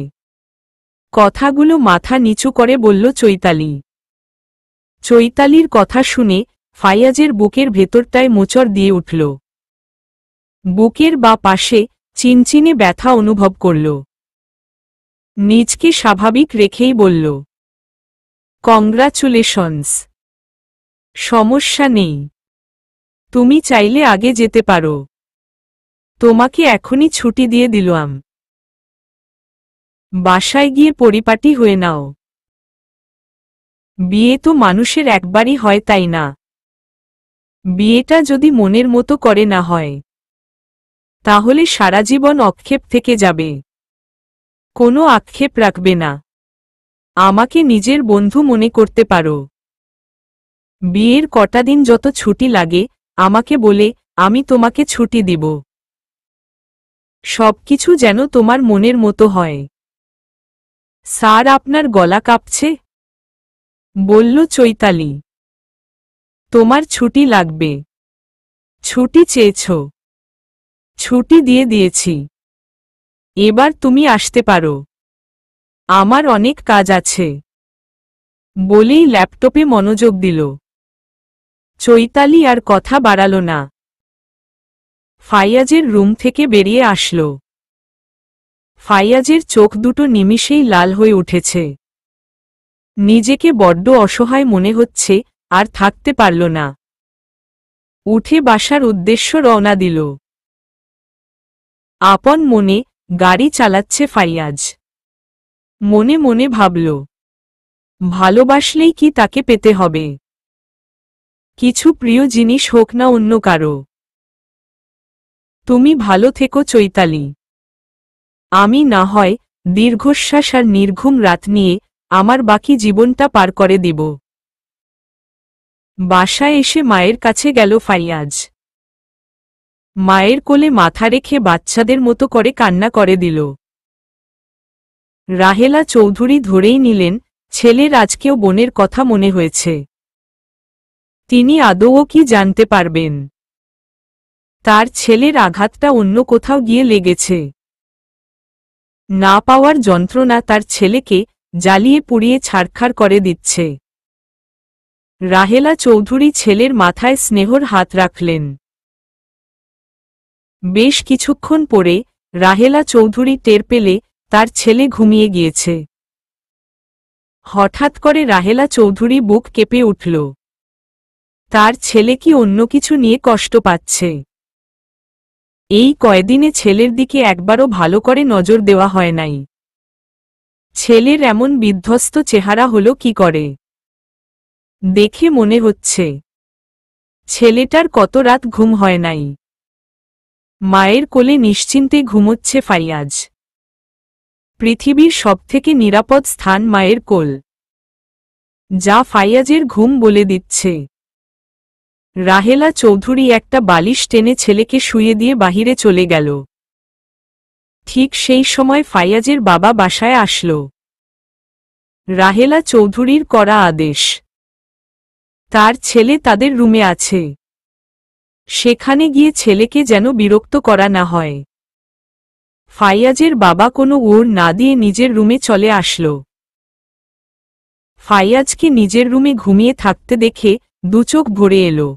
কথাগুলো মাথা নিচু করে বলল চৈতালি। চৈতালির কথা শুনে ফাইয়াজের বুকের ভেতরটায় মোচড় দিয়ে উঠল। বুকের বা পাশে চিনচিনে ব্যথা অনুভব করল। নিজকে স্বাভাবিক রেখেই বলল, কংগ্রাচুলেশনস। সমস্যা নেই, তুমি চাইলে আগে যেতে পারো। তোমাকে এখনই ছুটি দিয়ে দিলাম। বাসায় গিয়ে পরিপাটি হয়ে নাও। বিয়ে তো মানুষের একবারই হয়, তাই না? বিয়েটা যদি মনের মতো করে না হয় তাহলে সারা জীবন অক্ষেপ থেকে যাবে। কোনো আক্ষেপ রাখবে না। আমাকে নিজের বন্ধু মনে করতে পারো। বিয়ের কটা দিন যত ছুটি লাগে আমাকে বলে, আমি তোমাকে ছুটি দিব। সবকিছু যেন তোমার মনের মতো হয়। স্যার, আপনার গলা কাঁপছে, বলল চৈতালি। তোমার ছুটি লাগবে। ছুটি চেয়েছ, ছুটি দিয়ে দিয়েছি। এবার তুমি আসতে পারো। আমার অনেক কাজ আছে, বলেই ল্যাপটপে মনোযোগ দিল। চৈতালি আর কথা বাড়াল না। ফাইয়াজের রুম থেকে বেরিয়ে আসল। ফাইয়াজের চোখ দুটো নিমিষেই লাল হয়ে উঠেছে। নিজেকে বড্ড অসহায় মনে হচ্ছে, আর থাকতে পারল না। উঠে বাসার উদ্দেশ্য রওনা দিল। আপন মনে গাড়ি চালাচ্ছে ফাইয়াজ। মনে মনে ভাবল, ভালোবাসলেই কি তাকে পেতে হবে? কিছু প্রিয় জিনিস হোক না অন্য কারো। তুমি ভালো থেকো চৈতালি। আমি না হয় দীর্ঘশ্বাস আর নির্ঘুম রাত নিয়ে আমার বাকি জীবনটা পার করে দিব। বাসায় এসে মায়ের কাছে গেল ফাইয়াজ। মায়ের কোলে মাথা রেখে বাচ্চাদের মতো করে কান্না করে দিল। রাহেলা চৌধুরী ধরেই নিলেন ছেলের আজকেও বোনের কথা মনে হয়েছে। তিনি আদৌ কি জানতে পারবেন তার ছেলের আঘাতটা অন্য কোথাও গিয়ে লেগেছে? না পাওয়ার যন্ত্রণা তার ছেলেকে জ্বালিয়ে পুড়িয়ে ছারখার করে দিচ্ছে। রাহেলা চৌধুরী ছেলের মাথায় স্নেহর হাত রাখলেন। বেশ কিছুক্ষণ পরে রাহেলা চৌধুরী টের পেলে তার ছেলে ঘুমিয়ে গিয়েছে। হঠাৎ করে রাহেলা চৌধুরী বুক কেঁপে উঠল। তার ছেলে কি অন্য কিছু নিয়ে কষ্ট পাচ্ছে? এই কয়দিনে ছেলের দিকে একবারও ভালো করে নজর দেওয়া হয় নাই। ছেলের এমন বিধ্বস্ত চেহারা হলো কি করে? দেখে মনে হচ্ছে ছেলেটার কত রাত ঘুম হয় নাই। মায়ের কোলে নিশ্চিন্তে ঘুমোচ্ছে ফাইয়াজ। পৃথিবীর সবথেকে নিরাপদ স্থান মায়ের কোল, যা ফাইয়াজের ঘুম বলে দিচ্ছে। রাহেলা চৌধুরী একটা বালিশ টেনে ছেলেকে শুইয়ে দিয়ে বাহিরে চলে গেল। ঠিক সেই সময় ফাইয়াজের বাবা বাসায় আসল। রাহেলা চৌধুরীর করা আদেশ, তার ছেলে তাদের রুমে আছে, সেখানে গিয়ে ছেলেকে যেন বিরক্ত করা না হয়। ফাইয়াজের বাবা কোনো ওড় না দিয়ে নিজের রুমে চলে আসল। ফাইয়াজকে নিজের রুমে ঘুমিয়ে থাকতে দেখে দুচোখ ভরে এলো।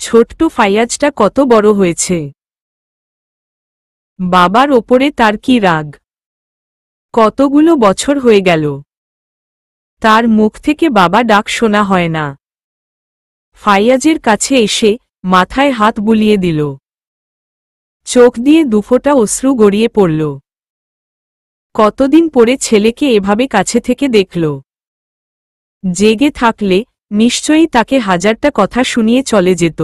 ছোট্ট ফাইয়াজটা কত বড় হয়েছে। বাবার ওপরে তার কি রাগ! কতগুলো বছর হয়ে গেল তার মুখ থেকে বাবা ডাক শোনা হয় না। ফাইয়াজের কাছে এসে মাথায় হাত বুলিয়ে দিল। চোখ দিয়ে দুফোঁটা অশ্রু গড়িয়ে পড়ল। কতদিন পরে ছেলেকে এভাবে কাছে থেকে দেখল। জেগে থাকলে নিশ্চয়ই তাকে হাজারটা কথা শুনিয়ে চলে যেত।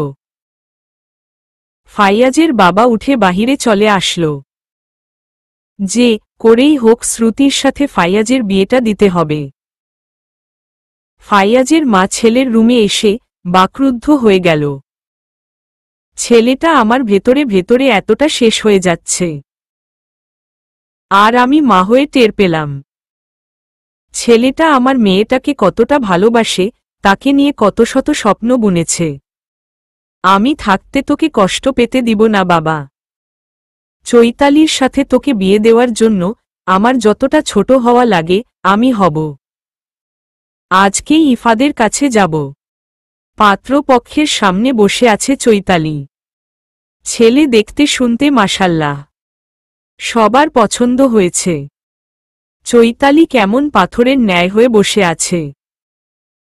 ফাইয়াজের বাবা উঠে বাহিরে চলে আসল। যে করেই হোক শ্রুতির সাথে ফাইয়াজের বিয়েটা দিতে হবে। ফাইয়াজের মা ছেলের রুমে এসে বাকরুদ্ধ হয়ে গেল। ছেলেটা আমার ভেতরে ভেতরে এতটা শেষ হয়ে যাচ্ছে, আর আমি মা হয়ে টের পেলাম। ছেলেটা আমার মেয়েটাকে কতটা ভালোবাসে তাকে নিয়ে কত শত স্বপ্ন বুনেছে। আমি থাকতে তোকে কষ্ট পেতে দিব না বাবা। চৈতালির সাথে তোকে বিয়ে দেওয়ার জন্য আমার যতটা ছোট হওয়া লাগে আমি হব। আজকেই ইফাদের কাছে যাব। পাত্রপক্ষের সামনে বসে আছে চৈতালি। ছেলে দেখতে শুনতে মাশাল্লাহ, সবার পছন্দ হয়েছে। চৈতালি কেমন পাথরের ন্যায় হয়ে বসে আছে।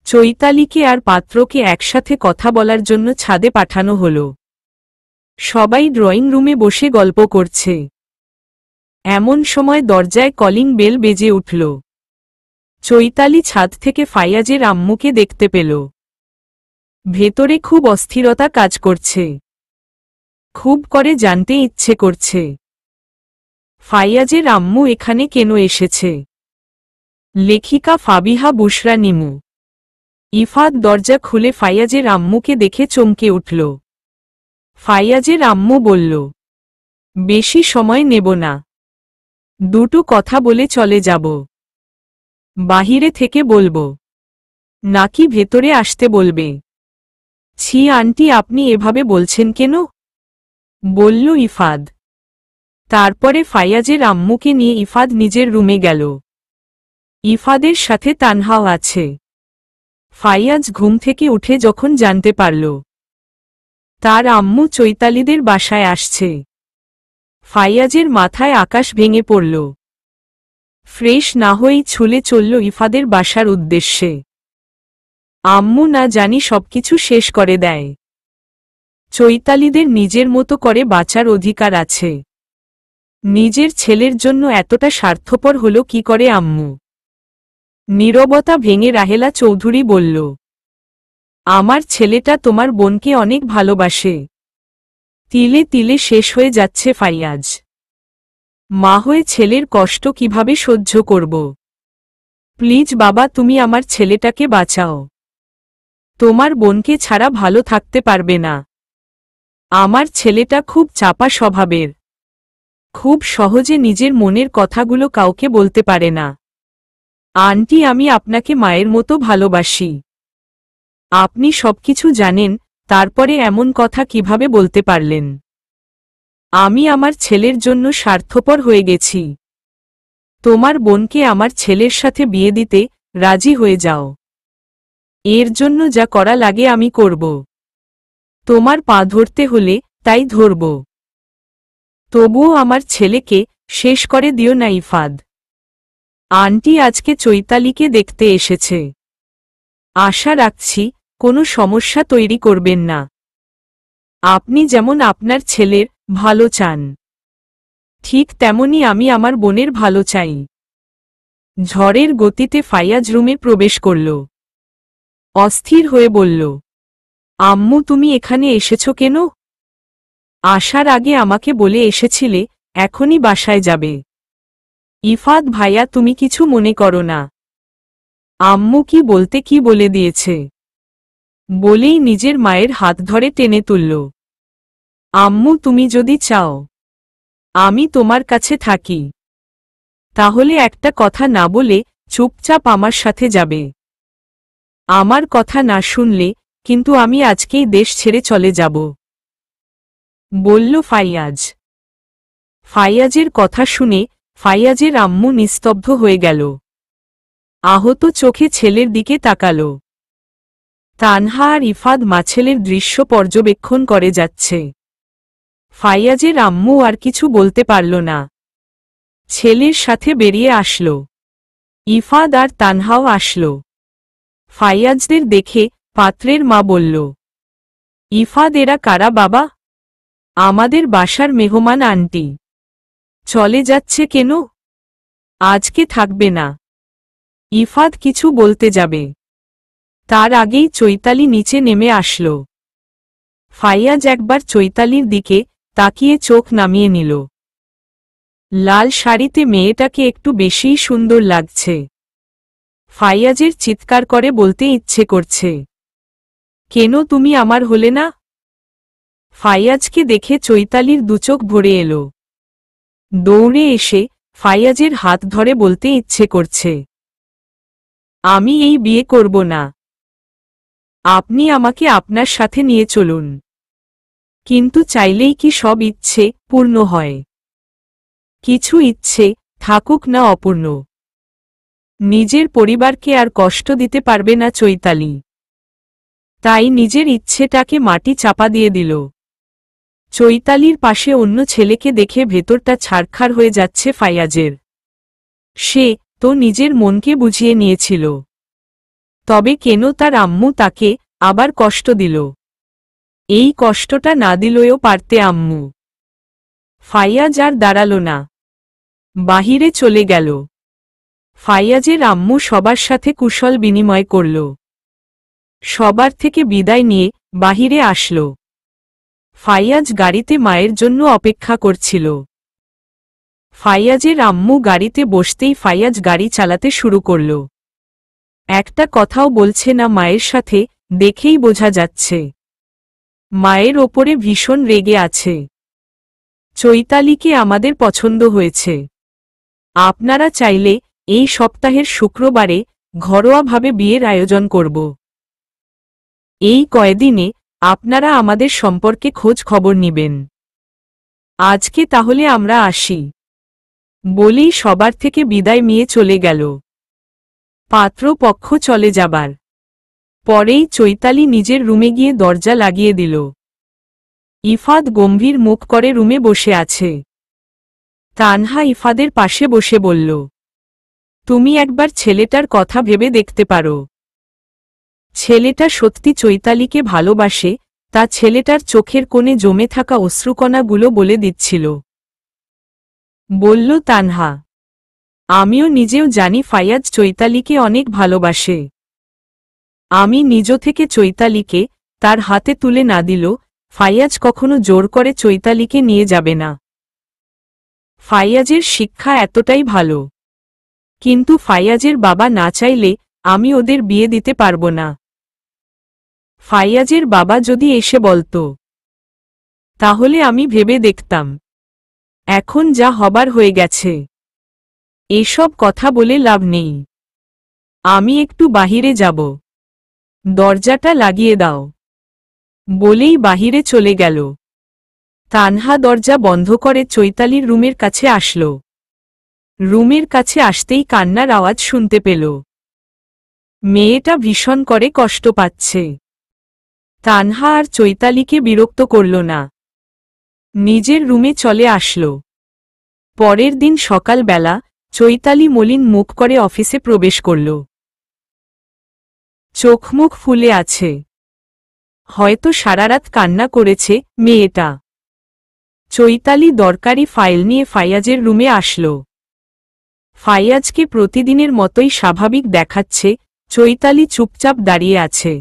চৈতালিকে আর পাত্রকে একসাথে কথা বলার জন্য ছাদে পাঠানো হলো। সবাই ড্রয়িং রুমে বসে গল্প করছে। এমন সময় দরজায় কলিং বেল বেজে উঠল। চৈতালি ছাদ থেকে ফাইয়াজের আম্মুকে দেখতে পেল। ভেতরে খুব অস্থিরতা কাজ করছে। খুব করে জানতে ইচ্ছে করছে ফাইয়াজের আম্মু এখানে কেন এসেছে। লেখিকা ফাবিহা বুশরা নিমু। ইফাদ দরজা খুলে ফাইয়াজের আম্মুকে দেখে চমকে উঠল। ফাইয়াজের আম্মু বলল, বেশি সময় নেব না, দুটো কথা বলে চলে যাব। বাহিরে থেকে বলবো নাকি ভেতরে আসতে বলবে? ছি আন্টি, আপনি এভাবে বলছেন কেন? বলল ইফাদ। তারপরে ফাইয়াজের আম্মুকে নিয়ে ইফাদ নিজের রুমে গেল। ইফাদের সাথে তানহাও আছে। ফাইয়াজ ঘুম থেকে উঠে যখন জানতে পারল তার আম্মু চৈতালিদের বাসায় আসছে, ফাইয়াজের মাথায় আকাশ ভেঙে পড়ল। ফ্রেশ না হয়েই ছুলে চলল ইফাদের বাসার উদ্দেশ্যে। আম্মু না জানি সবকিছু শেষ করে দেয়। চৈতালিদের নিজের মতো করে বাঁচার অধিকার আছে। নিজের ছেলের জন্য এতটা স্বার্থপর হলো কি করে আম্মু? নীরবতা ভেঙে রাহেলা চৌধুরী বলল, আমার ছেলেটা তোমার বোনকে অনেক ভালোবাসে। তিলে তিলে শেষ হয়ে যাচ্ছে ফাইয়াজ। মা হয়ে ছেলের কষ্ট কিভাবে সহ্য করব? প্লিজ বাবা, তুমি আমার ছেলেটাকে বাঁচাও। তোমার বোনকে ছাড়া ভালো থাকতে পারবে না। আমার ছেলেটা খুব চাপা স্বভাবের, খুব সহজে নিজের মনের কথাগুলো কাউকে বলতে পারে না। আন্টি, আমি আপনাকে মায়ের মতো ভালোবাসি। আপনি সবকিছু জানেন, তারপরে এমন কথা কিভাবে বলতে পারলেন? আমি আমার ছেলের জন্য স্বার্থপর হয়ে গেছি। তোমার বোনকে আমার ছেলের সাথে বিয়ে দিতে রাজি হয়ে যাও। এর জন্য যা করা লাগে আমি করব। তোমার পা ধরতে হলে তাই ধরব। তবুও আমার ছেলেকে শেষ করে দিও না ইফাদ। আন্টি আজকে চৈতালিকে দেখতে এসেছে। আশা রাখছি কোনো সমস্যা তৈরি করবেন না। আপনি যেমন আপনার ছেলের ভালো চান, ঠিক তেমনি আমি আমার বোনের ভালো চাই। ঝড়ের গতিতে ফাইয়াজ রুমে প্রবেশ করল। অস্থির হয়ে বলল, আম্মু তুমি এখানে এসেছ কেন? আসার আগে আমাকে বলে এসেছিলে এখনই বাসায় যাবে। ইফাদ ভাইয়া, তুমি কিছু মনে করো না। আম্মু কি বলতে কি বলে দিয়েছে বলেই নিজের মায়ের হাত ধরে টেনে তুলল। আম্মু, তুমি যদি চাও আমি তোমার কাছে থাকি, তাহলে একটা কথা না বলে চুপচাপ আমার সাথে যাবে। আমার কথা না শুনলে কিন্তু আমি আজকেই দেশ ছেড়ে চলে যাব, বলল ফাইয়াজ। ফাইয়াজের কথা শুনে ফাইয়াজের আম্মু নিস্তব্ধ হয়ে গেল। আহত চোখে ছেলের দিকে তাকাল। তানহা আর ইফাদ মাছেলের দৃশ্য পর্যবেক্ষণ করে যাচ্ছে। ফাইয়াজের আম্মু আর কিছু বলতে পারল না। ছেলের সাথে বেরিয়ে আসল। ইফাদ আর তানহাও আসল। ফাইয়াজদের দেখে পাত্রের মা বলল, ইফাদ এরা কারা বাবা? আমাদের বাসার মেহমান আন্টি। চলে যাচ্ছে কেন? আজকে থাকবে না। ইফাদ কিছু বলতে যাবে, তার আগেই চৈতালি নিচে নেমে আসল। ফাইয়াজ একবার চৈতালির দিকে তাকিয়ে চোখ নামিয়ে নিল। লাল শাড়িতে মেয়েটাকে একটু বেশিই সুন্দর লাগছে। ফাইয়াজের চিৎকার করে বলতে ইচ্ছে করছে, কেন তুমি আমার হলে না? ফাইয়াজকে দেখে চৈতালির দুচোখ ভরে এলো। দৌড়ে এসে ফাইয়াজের হাত ধরে বলতে ইচ্ছে করছে, আমি এই বিয়ে করব না। আপনি আমাকে আপনার সাথে নিয়ে চলুন। কিন্তু চাইলেই কি সব ইচ্ছে পূর্ণ হয়? কিছু ইচ্ছে থাকুক না অপূর্ণ। নিজের পরিবারকে আর কষ্ট দিতে পারবে না চৈতালি। তাই নিজের ইচ্ছেটাকে মাটি চাপা দিয়ে দিল। চৈতালির পাশে অন্য ছেলেকে দেখে ভেতরটা ছারখার হয়ে যাচ্ছে ফাইয়াজের। সে তো নিজের মনকে বুঝিয়ে নিয়েছিল, তবে কেন তার আম্মু তাকে আবার কষ্ট দিল? এই কষ্টটা না দিলেও পারতে আম্মু। ফাইয়াজ আর দাঁড়াল না, বাহিরে চলে গেল। ফাইয়াজের আম্মু সবার সাথে কুশল বিনিময় করল, সবার থেকে বিদায় নিয়ে বাহিরে আসল। ফাইয়াজ গাড়িতে মায়ের জন্য অপেক্ষা করছিল। ফাইয়াজের আম্মু গাড়িতে বসতেই ফাইয়াজ গাড়ি চালাতে শুরু করল। একটা কথাও বলছে না মায়ের সাথে, দেখেই বোঝা যাচ্ছে মায়ের ওপরে ভীষণ রেগে আছে। চৈতালিকে আমাদের পছন্দ হয়েছে। আপনারা চাইলে এই সপ্তাহের শুক্রবারে ঘরোয়াভাবে বিয়ের আয়োজন করব। এই কয়দিনে আপনারা আমাদের সম্পর্কে খোঁজ খবর নিবেন। আজকে তাহলে আমরা আসি, বলেই সবার থেকে বিদায় নিয়ে চলে গেল। পাত্রপক্ষ চলে যাবার পরেই চৈতালি নিজের রুমে গিয়ে দরজা লাগিয়ে দিল। ইফাদ গম্ভীর মুখ করে রুমে বসে আছে। তানহা ইফাদের পাশে বসে বলল, তুমি একবার ছেলেটার কথা ভেবে দেখতে পারো। ছেলেটা সত্যি চৈতালিকে ভালোবাসে, তা ছেলেটার চোখের কোণে জমে থাকা অশ্রুকণাগুলো বলে দিচ্ছিল। বলল তানহা, আমিও নিজেও জানি ফাইয়াজ চৈতালিকে অনেক ভালোবাসে। আমি নিজ থেকে চৈতালিকে তার হাতে তুলে না দিল ফাইয়াজ কখনো জোর করে চৈতালিকে নিয়ে যাবে না। ফাইয়াজের শিক্ষা এতটাই ভালো, কিন্তু ফাইয়াজের বাবা না চাইলে আমি ওদের বিয়ে দিতে পারব না। ফাইয়াজের বাবা যদি এসে বলতো, তাহলে আমি ভেবে দেখতাম। এখন যা হবার হয়ে গেছে, এসব কথা বলে লাভ নেই। আমি একটু বাহিরে যাব, দরজাটা লাগিয়ে দাও, বলেই বাহিরে চলে গেল। তানহা দরজা বন্ধ করে চৈতালির রুমের কাছে আসল। রুমের কাছে আসতেই কান্নার আওয়াজ শুনতে পেল। মেয়েটা ভীষণ করে কষ্ট পাচ্ছে। তানহা আর চৈতালিকে বিরক্ত করল না, নিজের রুমে চলে আসল। পরের দিন সকালবেলা চৈতালি মলিন মুখ করে অফিসে প্রবেশ করল। চোখমুখ ফুলে আছে, হয়তো সারারাত কান্না করেছে মেয়েটা। চৈতালি দরকারি ফাইল নিয়ে ফাইয়াজের রুমে আসল। ফাইয়াজকে প্রতিদিনের মতোই স্বাভাবিক দেখাচ্ছে, চৈতালি চুপচাপ দাঁড়িয়ে আছে।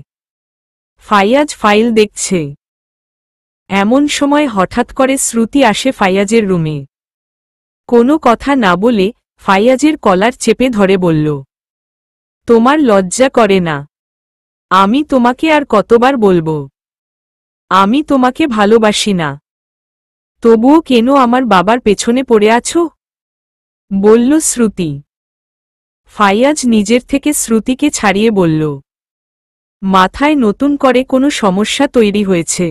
ফাইয়াজ ফাইল দেখছে। এমন সময় হঠাৎ করে শ্রুতি আসে ফাইয়াজের রুমে। কোনো কথা না বলে ফাইয়াজের কলার চেপে ধরে বলল, তোমার লজ্জা করে না? আমি তোমাকে আর কতবার বলবো, আমি তোমাকে ভালোবাসি না। তবুও কেন আমার বাবার পেছনে পড়ে আছো? বলল শ্রুতি। ফাইয়াজ নিজের থেকে শ্রুতিকে ছাড়িয়ে বলল, মাথায় নতুন করে কোনো সমস্যা তৈরি হয়েছে?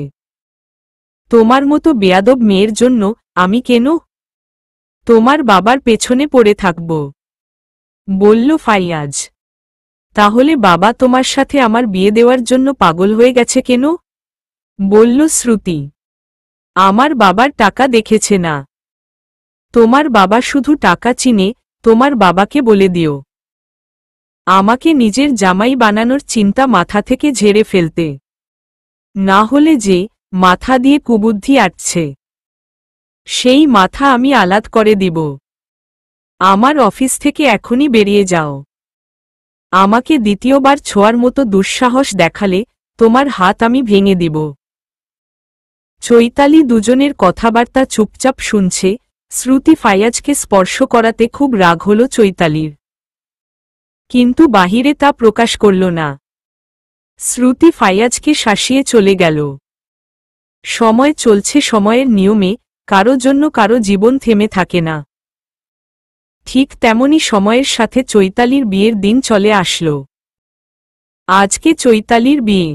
তোমার মতো বেয়াদব মেয়ের জন্য আমি কেন তোমার বাবার পেছনে পড়ে থাকব? বলল ফাইয়াজ। তাহলে বাবা তোমার সাথে আমার বিয়ে দেওয়ার জন্য পাগল হয়ে গেছে কেন? বলল শ্রুতি। আমার বাবার টাকা দেখেছে না। তোমার বাবা শুধু টাকা চিনে, তোমার বাবাকে বলে দিও আমাকে নিজের জামাই বানানোর চিন্তা মাথা থেকে ঝেড়ে ফেলতে, না হলে যে মাথা দিয়ে কুবুদ্ধি আটছে সেই মাথা আমি আলাদ করে দিব। আমার অফিস থেকে এখনই বেরিয়ে যাও। আমাকে দ্বিতীয়বার ছোঁয়ার মতো দুঃসাহস দেখালে তোমার হাত আমি ভেঙে দিব। চৈতালি দুজনের কথাবার্তা চুপচাপ শুনছে। শ্রুতি ফাইয়াজকে স্পর্শ করাতে খুব রাগ হল চৈতালির, কিন্তু বাহিরে তা প্রকাশ করল না। শ্রুতি ফাইয়াজকে শাসিয়ে চলে গেল। সময় চলছে সময়ের নিয়মে, কারো জন্য কারো জীবন থেমে থাকে না। ঠিক তেমনি সময়ের সাথে চৈতালির বিয়ের দিন চলে আসলো। আজকে চৈতালির বিয়ে।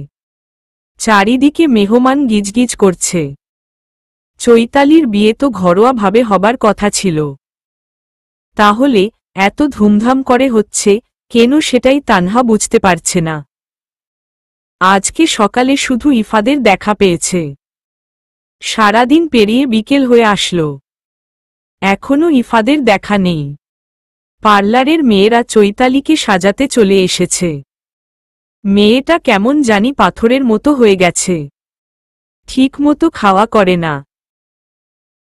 চারিদিকে মেহমান গিজগিজ করছে। চৈতালির বিয়ে তো ঘরোয়াভাবে হবার কথা ছিল, তাহলে এত ধুমধাম করে হচ্ছে কেন সেটাই তানহা বুঝতে পারছে না। আজকে সকালে শুধু ইফাদের দেখা পেয়েছে। সারাদিন পেরিয়ে বিকেল হয়ে আসলো, এখনো ইফাদের দেখা নেই। পার্লারের মেয়েরা চৈতালিকে সাজাতে চলে এসেছে। মেয়েটা কেমন জানি পাথরের মতো হয়ে গেছে, ঠিকমতো খাওয়া করে না,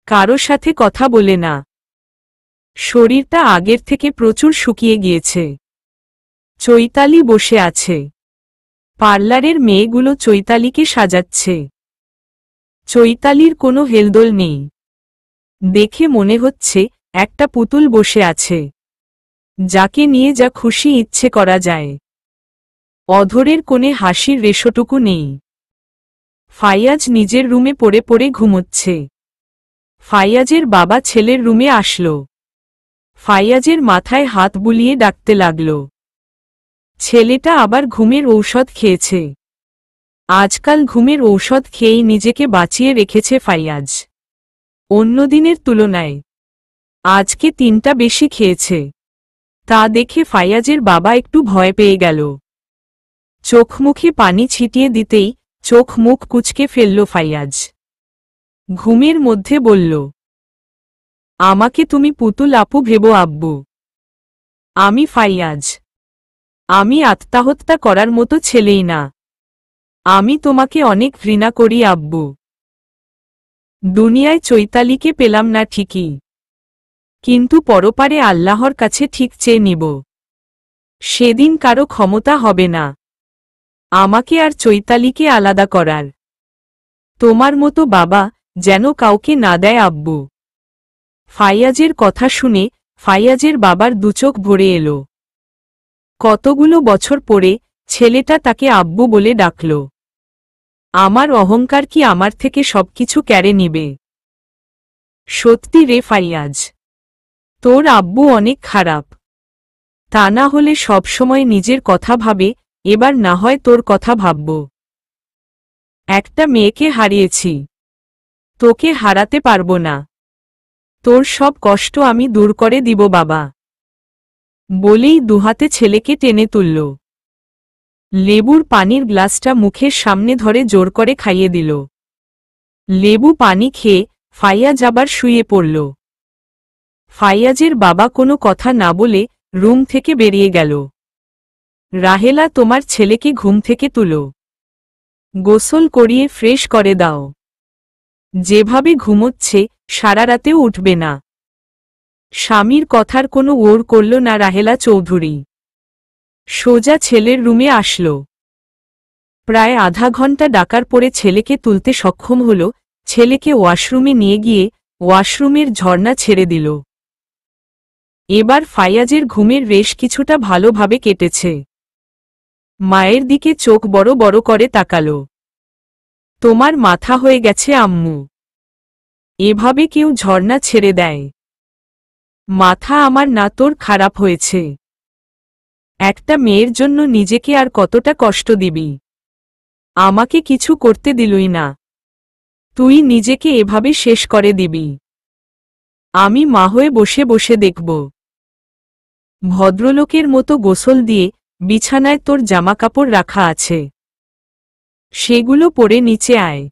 কারো সাথে কথা বলে না, শরীরটা আগের থেকে প্রচুর শুকিয়ে গিয়েছে। চৈতালি বসে আছে, পার্লারের মেয়েগুলো চৈতালিকে সাজাচ্ছে। চৈতালির কোনো হেলদোল নেই, দেখে মনে হচ্ছে একটা পুতুল বসে আছে, যাকে নিয়ে যা খুশি ইচ্ছে করা যায়। অধরের কোণে হাসির রেশটুকু নেই। ফাইয়াজ নিজের রুমে পড়ে পড়ে ঘুমোচ্ছে। ফাইয়াজের বাবা ছেলের রুমে আসলো। ফাইয়াজের মাথায় হাত বুলিয়ে ডাকতে লাগল। ছেলেটা আবার ঘুমের ঔষধ খেয়েছে। আজকাল ঘুমের ঔষধ খেয়েই নিজেকে বাঁচিয়ে রেখেছে ফাইয়াজ। অন্যদিনের তুলনায় আজকে 3টা বেশি খেয়েছে। তা দেখে ফাইয়াজের বাবা একটু ভয় পেয়ে গেল। চোখ মুখে পানি ছিটিয়ে দিতেই চোখ মুখ কুঁচকে ফেলল ফাইয়াজ। ঘুমের মধ্যে বলল, আমাকে তুমি পুতুল আপু ভেবো আব্বু। আমি ফাইয়াজ। আমি আত্মহত্যা করার মতো ছেলেই না। আমি তোমাকে অনেক ঘৃণা করি আব্বু। দুনিয়ায় চৈতালিকে পেলাম না ঠিকই, কিন্তু পরপারে আল্লাহর কাছে ঠিক চেয়ে নিব। সেদিন কারো ক্ষমতা হবে না আমাকে আর চৈতালিকে আলাদা করার। তোমার মতো বাবা যেন কাউকে না দেয় আব্বু। ফাইয়াজের কথা শুনে ফাইয়াজের বাবার দুচোখ ভরে এলো। কতগুলো বছর পরে ছেলেটা তাকে আব্বু বলে ডাকল। আমার অহংকার কি আমার থেকে সবকিছু কেড়ে নিবে? সত্যি রে ফাইয়াজ, তোর আব্বু অনেক খারাপ। তা না হলে সবসময় নিজের কথা ভাবে, এবার না হয় তোর কথা ভাবব। একটা মেয়েকে হারিয়েছি, তোকে হারাতে পারবো না। তোর সব কষ্ট আমি দূর করে দিব বাবা। বলেই দুহাতে ছেলেকে টেনে তুলল। লেবুর পানির গ্লাসটা মুখের সামনে ধরে জোর করে খাইয়ে দিল। লেবু পানি খেয়ে ফাইয়াজ আবার শুয়ে পড়ল। ফাইয়াজের বাবা কোনো কথা না বলে রুম থেকে বেরিয়ে গেল। রাহেলা, তোমার ছেলেকে ঘুম থেকে তুলো, গোসল করিয়ে ফ্রেশ করে দাও। যেভাবে ঘুমোচ্ছে সারা রাতেও উঠবে না। স্বামীর কথার কোনো ওর করল না রাহেলা চৌধুরী। সোজা ছেলের রুমে আসল। প্রায় আধা ঘন্টা ডাকার পরে ছেলেকে তুলতে সক্ষম হল। ছেলেকে ওয়াশরুমে নিয়ে গিয়ে ওয়াশরুমের ঝর্ণা ছেড়ে দিল। এবার ফাইয়াজের ঘুমের রেশ কিছুটা ভালোভাবে কেটেছে। মায়ের দিকে চোখ বড় বড় করে তাকাল। তোমার মাথা হয়ে গেছে আম্মু, এভাবে কেউ ঝর্ণা ছেড়ে দেয়? মাথা আমার না, তোর খারাপ হয়েছে। একটা মেয়ের জন্য নিজেকে আর কতটা কষ্ট দিবি? আমাকে কিছু করতে দিলই না, তুই নিজেকে এভাবে শেষ করে দিবি? আমি মা হয়ে বসে বসে দেখব। ভদ্রলোকের মতো গোসল দিয়ে বিছানায় তোর জামাকাপড় রাখা আছে, সেগুলো পরে নিচে আয়।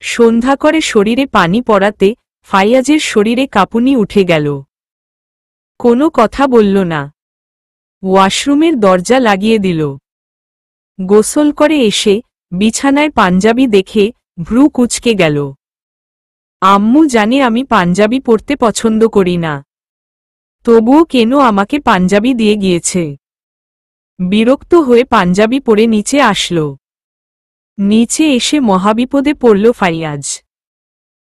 সন্ধ্যা করে শরীরে পানি পড়াতে ফাইয়াজের শরীরে কাঁপুনি উঠে গেল। কোনো কথা বলল না। ওয়াশরুমের দরজা লাগিয়ে দিল। গোসল করে এসে বিছানায় পাঞ্জাবি দেখে ভ্রু কুঁচকে গেল। আম্মু জানে আমি পাঞ্জাবি পরতে পছন্দ করি না, তবুও কেন আমাকে পাঞ্জাবি দিয়ে গিয়েছে। বিরক্ত হয়ে পাঞ্জাবি পরে নিচে আসল। নিচে এসে মহাবিপদে পড়ল ফাইয়াজ।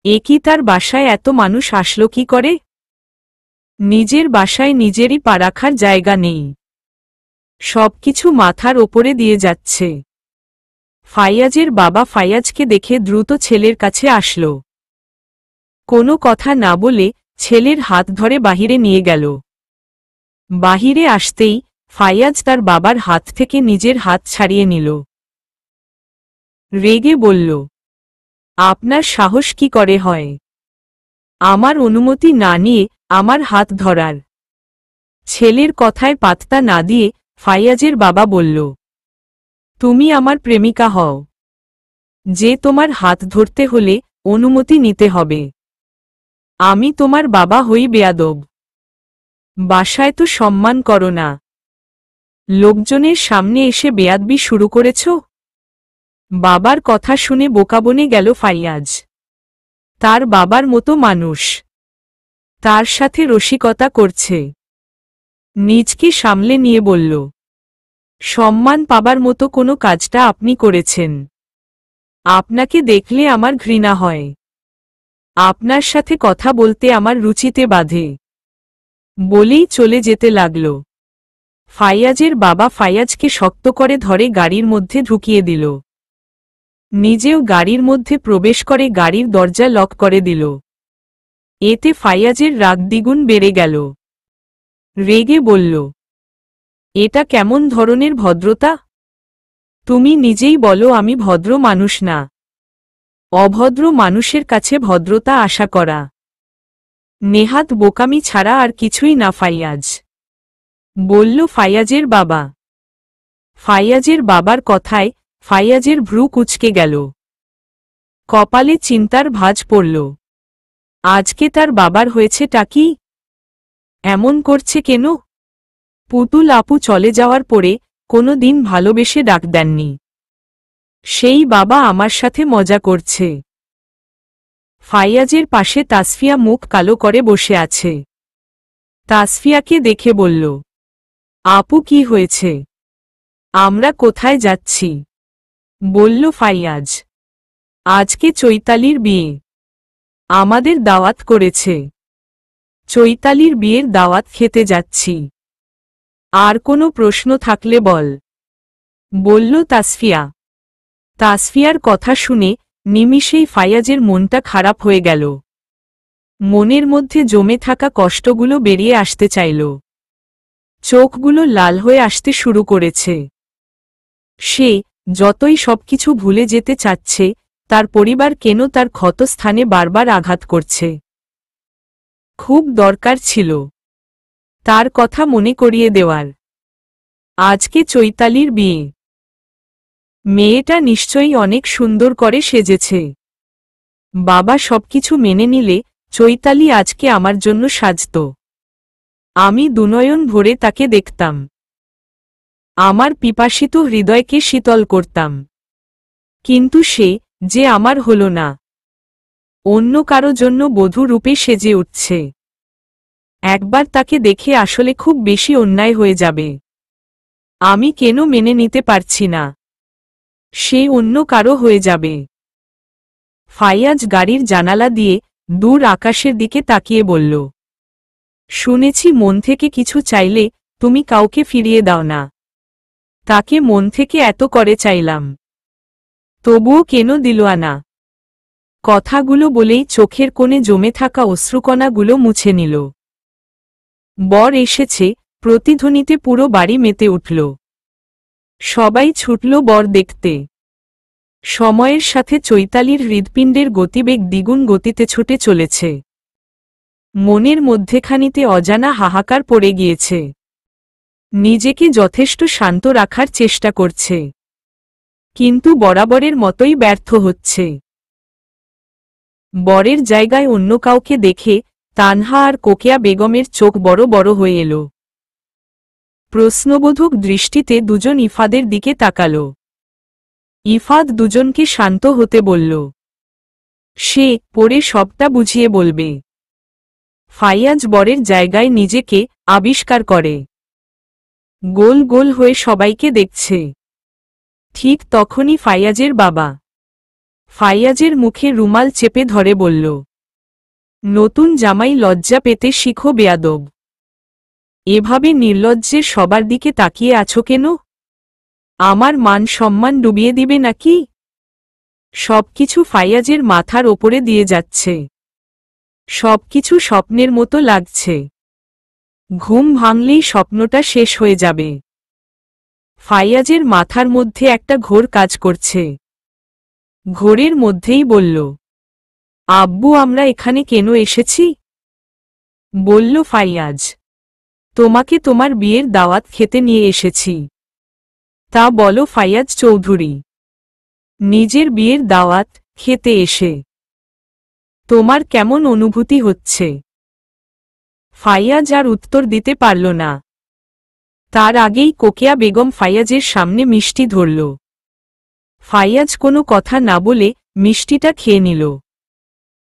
একই তার বাসায় এত মানুষ আসলো কি করে? নিজের বাসায় নিজেরই পা রাখার জায়গা নেই, সবকিছু মাথার ওপরে দিয়ে যাচ্ছে। ফাইয়াজের বাবা ফাইয়াজকে দেখে দ্রুত ছেলের কাছে আসল। কোনো কথা না বলে ছেলের হাত ধরে বাহিরে নিয়ে গেল। বাহিরে আসতেই ফাইয়াজ তার বাবার হাত থেকে নিজের হাত ছাড়িয়ে নিল। রেগে বলল, আপনার সাহস কি করে হয় আমার অনুমতি না নিয়ে আমার হাত ধরার? ছেলের কথায় পাত্তা না দিয়ে ফাইয়াজের বাবা বলল, তুমি আমার প্রেমিকা হও, যে তোমার হাত ধরতে হলে অনুমতি নিতে হবে। আমি তোমার বাবা হই বেয়াদব, বাসায় তো সম্মান করো না, লোকজনের সামনে এসে বেয়াদবি শুরু করেছ? বাবার কথা শুনে বোকা বনে গেল ফাইয়াজ। তার বাবার মতো মানুষ তার সাথে রসিকতা করছে। নিজকে সামলে নিয়ে বলল, সম্মান পাবার মতো কোনো কাজটা আপনি করেছেন? আপনাকে দেখলে আমার ঘৃণা হয়, আপনার সাথে কথা বলতে আমার রুচিতে বাধে, বলেই চলে যেতে লাগল। ফাইয়াজের বাবা ফাইয়াজকে শক্ত করে ধরে গাড়ির মধ্যে ঢুকিয়ে দিল। নিজেও গাড়ির মধ্যে প্রবেশ করে গাড়ির দরজা লক করে দিল। এতে ফাইয়াজের রাগ দ্বিগুণ বেড়ে গেল। রেগে বলল, এটা কেমন ধরনের ভদ্রতা? তুমি নিজেই বলো আমি ভদ্র মানুষ না। অভদ্র মানুষের কাছে ভদ্রতা আশা করা নেহাত বোকামি ছাড়া আর কিছুই না ফাইয়াজ, বলল ফাইয়াজের বাবা। ফাইয়াজের বাবার কথায় ফাইয়াজের ভ্রু কুঁচকে গেল। কপালে চিন্তার ভাঁজ পড়ল। আজকে তার বাবার হয়েছেটা কি? এমন করছে কেন? পুতুল আপু চলে যাওয়ার পরে কোনো দিন ভালোবেসে ডাক দেননি, সেই বাবা আমার সাথে মজা করছে। ফাইয়াজের পাশে তাসফিয়া মুখ কালো করে বসে আছে। তাসফিয়াকে দেখে বলল, আপু কি হয়েছে? আমরা কোথায় যাচ্ছি? বলল ফাইয়াজ, আজকে চৈতালির বিয়ে, আমাদের দাওয়াত করেছে, চৈতালির বিয়ের দাওয়াত খেতে যাচ্ছি। আর কোনো প্রশ্ন থাকলে বল, বলল তাসফিয়া। তাসফিয়ার কথা শুনে নিমিষেই ফাইয়াজের মনটা খারাপ হয়ে গেল। মনের মধ্যে জমে থাকা কষ্টগুলো বেরিয়ে আসতে চাইল। চোখগুলো লাল হয়ে আসতে শুরু করেছে। সে যতই সবকিছু ভুলে যেতে চাচ্ছে, তার পরিবার কেন তার ক্ষতস্থানে বারবার আঘাত করছে। খুব দরকার ছিল তার কথা মনে করিয়ে দেওয়ার। আজকে চৈতালির বিয়ে, মেয়েটা নিশ্চয়ই অনেক সুন্দর করে সেজেছে। বাবা সবকিছু মেনে নিলে চৈতালি আজকে আমার জন্য সাজত। আমি দুনয়ন ভরে তাকে দেখতাম, আমার পিপাসিত হৃদয়কে শীতল করতাম। কিন্তু সে যে আমার হল না, অন্য কারো জন্য বধূ রূপে সেজে উঠছে। একবার তাকে দেখে আসলে খুব বেশি অন্যায় হয়ে যাবে। আমি কেন মেনে নিতে পারছি না সে অন্য কারো হয়ে যাবে। ফাইয়াজ গাড়ির জানালা দিয়ে দূর আকাশের দিকে তাকিয়ে বলল, শুনেছি মন থেকে কিছু চাইলে তুমি কাউকে ফিরিয়ে দাও না। তাকে মন থেকে এত করে চাইলাম, তবুও কেন দিল না? কথাগুলো বলেই চোখের কোণে জমে থাকা অশ্রুকণাগুলো মুছে নিল। বর এসেছে প্রতিধ্বনিতে পুরো বাড়ি মেতে উঠল। সবাই ছুটল বর দেখতে। সময়ের সাথে চৈতালির হৃৎপিণ্ডের গতিবেগ দ্বিগুণ গতিতে ছুটে চলেছে। মনের মধ্যেখানিতে অজানা হাহাকার পড়ে গিয়েছে। নিজেকে যথেষ্ট শান্ত রাখার চেষ্টা করছে, কিন্তু বরাবরের মতোই ব্যর্থ হচ্ছে। বরের জায়গায় অন্য কাউকে দেখে তানহা আর কোকিয়া বেগমের চোখ বড় বড় হয়ে এলো। প্রশ্নবোধক দৃষ্টিতে দুজন ইফাদের দিকে তাকাল। ইফাদ দুজনকে শান্ত হতে বলল। সে পরে সবটা বুঝিয়ে বলবে। ফাইয়াজ বরের জায়গায় নিজেকে আবিষ্কার করে। গোল গোল হয়ে সবাইকে দেখছে। ঠিক তখনই ফাইয়াজের বাবা ফাইয়াজের মুখে রুমাল চেপে ধরে বলল, নতুন জামাই লজ্জা পেতে শিখো বেয়াদব। এভাবে নির্লজ্জে সবার দিকে তাকিয়ে আছো কেন? আমার মান সম্মান ডুবিয়ে দিবে নাকি? সবকিছু ফাইয়াজের মাথার ওপরে দিয়ে যাচ্ছে। সবকিছু স্বপ্নের মতো লাগছে। ঘুম ভাঙলেই স্বপ্নটা শেষ হয়ে যাবে। ফাইয়াজের মাথার মধ্যে একটা ঘোর কাজ করছে। ঘোরের মধ্যেই বলল, আব্বু আমরা এখানে কেন এসেছি? বলল ফাইয়াজ, তোমাকে তোমার বিয়ের দাওয়াত খেতে নিয়ে এসেছি। তা বলো ফাইয়াজ চৌধুরী, নিজের বিয়ের দাওয়াত খেতে এসে তোমার কেমন অনুভূতি হচ্ছে? ফাইয়াজ আর উত্তর দিতে পারল না। তার আগেই কোকিয়া বেগম ফাইয়াজের সামনে মিষ্টি ধরল। ফাইয়াজ কোনো কথা না বলে মিষ্টিটা খেয়ে নিল।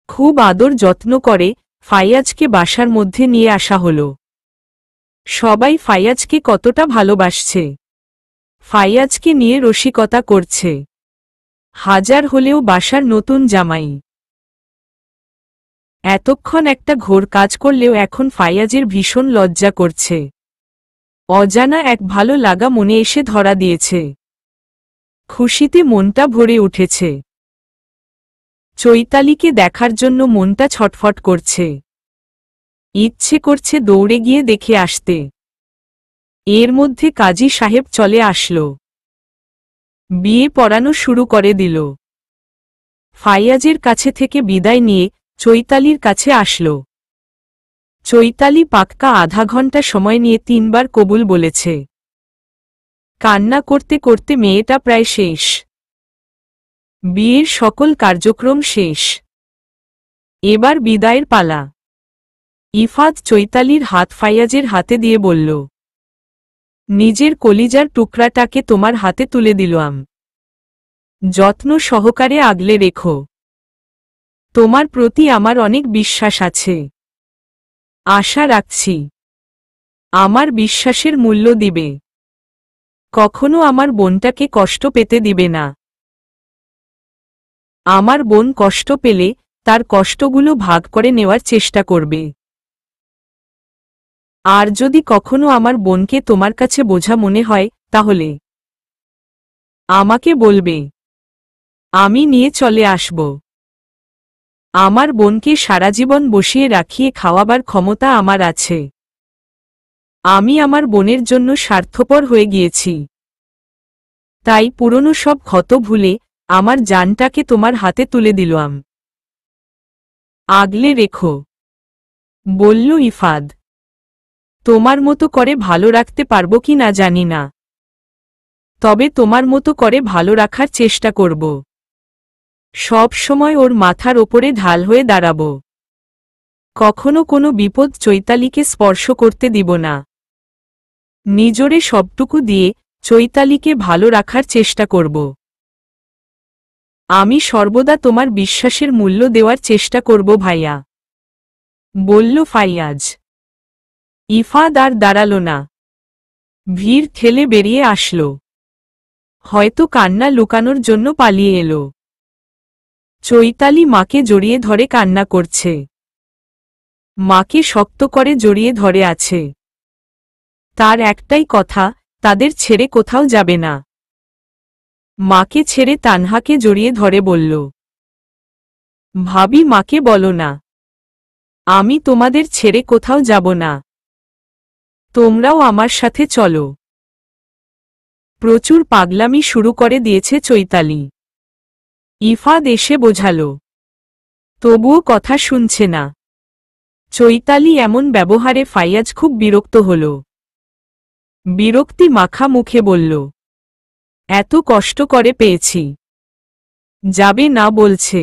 খুব আদর যত্ন করে ফাইয়াজকে বাসার মধ্যে নিয়ে আসা হল। সবাই ফাইয়াজকে কতটা ভালোবাসছে, ফাইয়াজকে নিয়ে রসিকতা করছে। হাজার হলেও বাসার নতুন জামাই। এতক্ষণ একটা ঘোর কাজ করলেও এখন ফাইয়াজের ভীষণ লজ্জা করছে। অজানা এক ভালো লাগা মনে এসে ধরা দিয়েছে। খুশিতে মনটা ভরে উঠেছে। চৈতালিকে দেখার জন্য মনটা ছটফট করছে। ইচ্ছে করছে দৌড়ে গিয়ে দেখে আসতে। এর মধ্যে কাজী সাহেব চলে আসলো। বিয়ে পড়ানো শুরু করে দিল। ফাইয়াজের কাছে থেকে বিদায় নিয়ে চৈতালির কাছে আসলো। চৈতালি পাক্কা আধা ঘন্টা সময় নিয়ে 3 বার কবুল বলেছে। কান্না করতে করতে মেয়েটা প্রায় শেষ। বিয়ের সকল কার্যক্রম শেষ। এবার বিদায়ের পালা। ইফাত চৈতালির হাত ফাইয়াজের হাতে দিয়ে বলল, নিজের কলিজার টুকরাটাকে তোমার হাতে তুলে দিলাম। যত্ন সহকারে আগলে রেখো। তোমার প্রতি আমার অনেক বিশ্বাস আছে। আশা রাখছি আমার বিশ্বাসের মূল্য দিবে। কখনো আমার বোনটাকে কষ্ট পেতে দিবে না। আমার বোন কষ্ট পেলে তার কষ্টগুলো ভাগ করে নেওয়ার চেষ্টা করবে। আর যদি কখনো আমার বোনকে তোমার কাছে বোঝা মনে হয় তাহলে আমাকে বলবে, আমি নিয়ে চলে আসব। আমার বোনকে সারা জীবন বসিয়ে রাখিয়ে খাওয়াবার ক্ষমতা আমার আছে। আমি আমার বোনের জন্য স্বার্থপর হয়ে গিয়েছি। তাই পুরনো সব ক্ষত ভুলে আমার জানটাকে তোমার হাতে তুলে দিলাম। আগলে রেখো, বলল ইফাদ। তোমার মতো করে ভালো রাখতে পারবো কি না জানি না, তবে তোমার মতো করে ভালো রাখার চেষ্টা করব। সব সময় ওর মাথার ওপরে ঢাল হয়ে দাঁড়াব। কখনো কোনো বিপদ চৈতালিকে স্পর্শ করতে দিব না। নিজরে সবটুকু দিয়ে চৈতালিকে ভালো রাখার চেষ্টা করব। আমি সর্বদা তোমার বিশ্বাসের মূল্য দেওয়ার চেষ্টা করব ভাইয়া, বলল ফাইয়াজ। ইফাদ আর দাঁড়াল না। ভিড় ঠেলে বেরিয়ে আসল। হয়তো কান্না লুকানোর জন্য পালিয়ে এলো। চৈতালি মাকে জড়িয়ে ধরে কান্না করছে। মাকে শক্ত করে জড়িয়ে ধরে আছে। তার একটাই কথা, তাদের ছেড়ে কোথাও যাবে না। মাকে ছেড়ে তানহাকে জড়িয়ে ধরে বলল, ভাবি মাকে বলো না, আমি তোমাদের ছেড়ে কোথাও যাব না। তোমরাও আমার সাথে চলো। প্রচুর পাগলামি শুরু করে দিয়েছে চৈতালি। ইফাদ এসে বোঝালো, তবুও কথা শুনছে না। চৈতালি এমন ব্যবহারে ফাইয়াজ খুব বিরক্ত হল। বিরক্তি মাখা মুখে বলল, এত কষ্ট করে পেয়েছি, যাবে না বলছে।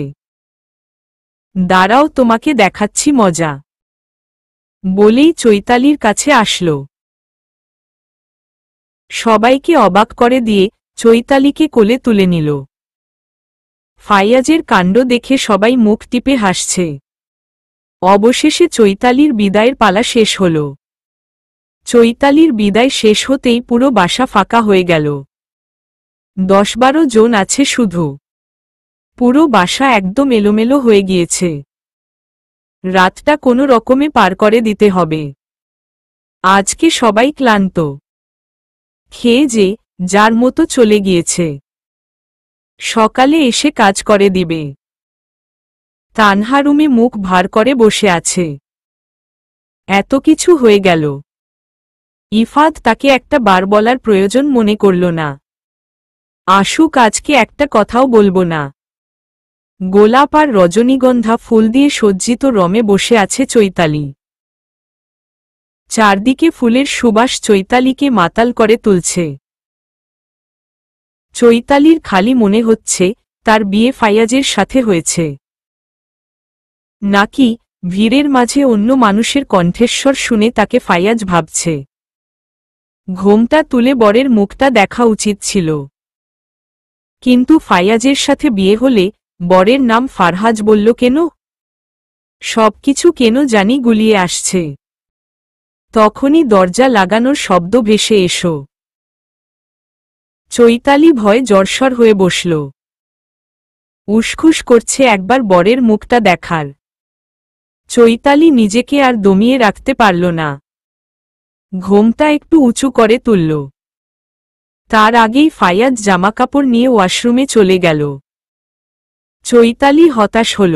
দাঁড়াও তোমাকে দেখাচ্ছি মজা, বলেই চৈতালির কাছে আসল। সবাইকে অবাক করে দিয়ে চৈতালিকে কোলে তুলে নিল। ফাইয়াজের কাণ্ড দেখে সবাই মুখ টিপে হাসছে। অবশেষে চৈতালির বিদায়ের পালা শেষ হল। চৈতালির বিদায় শেষ হতেই পুরো বাসা ফাঁকা হয়ে গেল। 10-12 জন আছে শুধু। পুরো বাসা একদম এলোমেলো হয়ে গিয়েছে। রাতটা কোনো রকমে পার করে দিতে হবে। আজকে সবাই ক্লান্ত। খেয়ে যে যার মতো চলে গিয়েছে। সকালে এসে কাজ করে দিবে। তানহা রুমে মুখ ভার করে বসে আছে। এত কিছু হয়ে গেল। ইফাদ তাকে একটা বার বলার প্রয়োজন মনে করল না। আসুক, আজকে একটা কথাও বলবো না। গোলাপ আর রজনীগন্ধা ফুল দিয়ে সজ্জিত রমে বসে আছে চৈতালি। চারদিকে ফুলের সুবাস চৈতালিকে মাতাল করে তুলছে। চৈতালির খালি মনে হচ্ছে তার বিয়ে ফাইয়াজের সাথে হয়েছে, নাকি ভিড়ের মাঝে অন্য মানুষের কণ্ঠস্বর শুনে তাকে ফাইয়াজ ভাবছে। ঘোমটা তুলে বরের মুখটা দেখা উচিত ছিল, কিন্তু ফাইয়াজের সাথে বিয়ে হলে বরের নাম ফারহাজ বলল কেন? সবকিছু কেন জানি গুলিয়ে আসছে। তখনই দরজা লাগানোর শব্দ ভেসে এসো। চৈতালি ভয়ে জড়সড় হয়ে বসল। উসখুস করছে একবার বরের মুখটা দেখার। চৈতালি নিজেকে আর দমিয়ে রাখতে পারল না। ঘোমটা একটু উঁচু করে তুলল। তার আগেই ফাইয়াজ জামাকাপড় নিয়ে ওয়াশরুমে চলে গেল। চৈতালি হতাশ হল।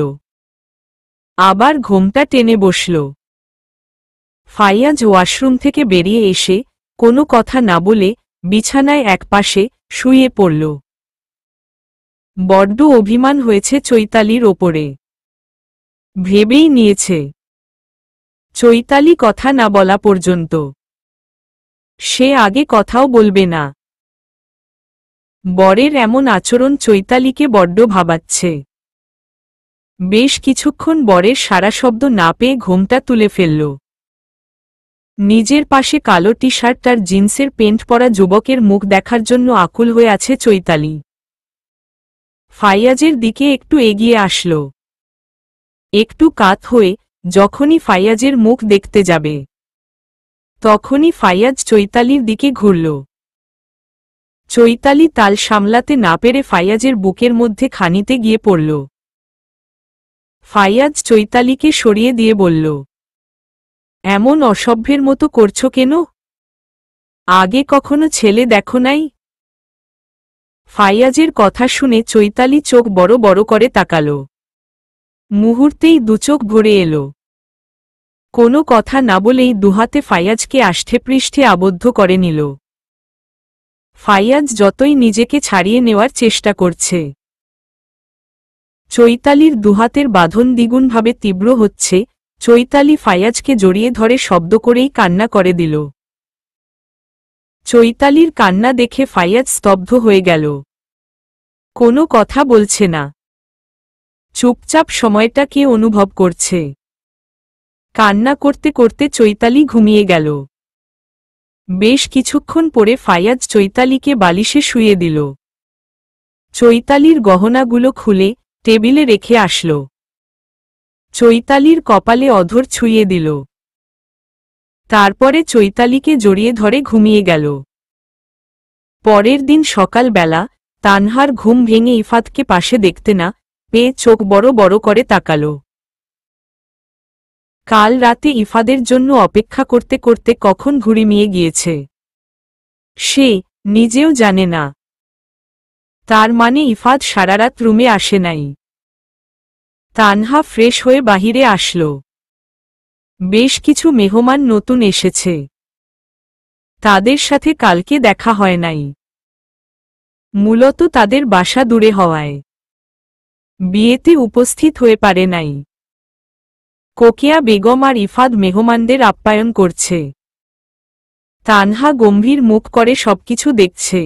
আবার ঘোমটা টেনে বসল। ফাইয়াজ ওয়াশরুম থেকে বেরিয়ে এসে কোনো কথা না বলে বিছানায় একপাশে শুয়ে পড়ল। বড্ড অভিমান হয়েছে চৈতালির ওপরে। ভেবেই নিয়েছে চৈতালি কথা না বলা পর্যন্ত সে আগে কথাও বলবে না। বরের এমন আচরণ চৈতালিকে বড্ড ভাবাচ্ছে। বেশ কিছুক্ষণ বরের সারা শব্দ না পেয়ে ঘোমটা তুলে ফেলল। নিজের পাশে কালো টি শার্ট আর জিন্সের প্যান্ট পরা যুবকের মুখ দেখার জন্য আকুল হয়ে আছে চৈতালি। ফাইয়াজের দিকে একটু এগিয়ে আসল। একটু কাত হয়ে যখনই ফাইয়াজের মুখ দেখতে যাবে, তখনই ফাইয়াজ চৈতালির দিকে ঘুরল। চৈতালি তাল সামলাতে না পেরে ফাইয়াজের বুকের মধ্যে খানিতে গিয়ে পড়ল। ফাইয়াজ চৈতালিকে সরিয়ে দিয়ে বলল, এমন অসভ্যের মতো করছো কেন? আগে কখনো ছেলে দেখো নাই? ফাইয়াজের কথা শুনে চৈতালি চোখ বড় বড় করে তাকাল। মুহূর্তেই দুচোখ ভরে এলো। কোনো কথা না বলেই দুহাতে ফাইয়াজকে আষ্ঠেপৃষ্ঠে আবদ্ধ করে নিল। ফাইয়াজ যতই নিজেকে ছাড়িয়ে নেওয়ার চেষ্টা করছে, চৈতালির দুহাতের বাঁধন দ্বিগুণভাবে তীব্র হচ্ছে। চৈতালি ফাইয়াজকে জড়িয়ে ধরে শব্দ করেই কান্না করে দিল। চৈতালির কান্না দেখে ফাইয়াজ স্তব্ধ হয়ে গেল। কোনো কথা বলছে না। চুপচাপ সময়টাকে অনুভব করছে। কান্না করতে করতে চৈতালি ঘুমিয়ে গেল। বেশ কিছুক্ষণ পরে ফাইয়াজ চৈতালিকে বালিশে শুয়ে দিল। চৈতালির গহনাগুলো খুলে টেবিলে রেখে আসল। চৈতালির কপালে অধর ছুঁয়ে দিল। তারপরে চৈতালিকে জড়িয়ে ধরে ঘুমিয়ে গেল। পরের দিন সকালবেলা তানহার ঘুম ভেঙে ইফাতকে পাশে দেখতে না পেয়ে চোখ বড় বড় করে তাকাল। কাল রাতে ইফাদের জন্য অপেক্ষা করতে করতে কখন ঘুরিমিয়ে গিয়েছে সে নিজেও জানে না। তার মানে ইফাদ সারারাত রুমে আসে নাই। তানহা ফ্রেশ হয়ে বাহিরে আসল। বেশ কিছু মেহমান নতুন এসেছে। তাদের সাথে কালকে দেখা হয় নাই। মূলত তাদের বাসা দূরে হওয়ায় বিয়েতে উপস্থিত হয়ে পারে নাই। কোকিয়া বেগম আর ইফাদ মেহমানদের আপ্যায়ন করছে। তানহা গম্ভীর মুখ করে সবকিছু দেখছে।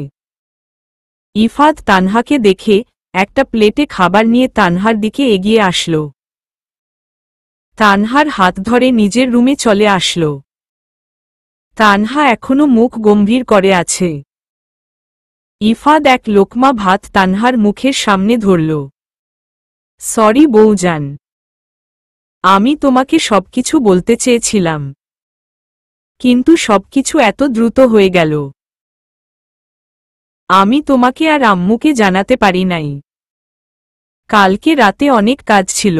ইফাদ তানহাকে দেখে একটা প্লেটে খাবার নিয়ে তানহার দিকে এগিয়ে আসল। তানহার হাত ধরে নিজের রুমে চলে আসল। তানহা এখনো মুখ গম্ভীর করে আছে। ইফাদ এক লোকমা ভাত তানহার মুখের সামনে ধরল। সরি বউজান, আমি তোমাকে সবকিছু বলতে চেয়েছিলাম, কিন্তু সবকিছু এত দ্রুত হয়ে গেল। আমি তোমাকে আর আম্মুকে জানাতে পারি নাই। কালকে রাতে অনেক কাজ ছিল।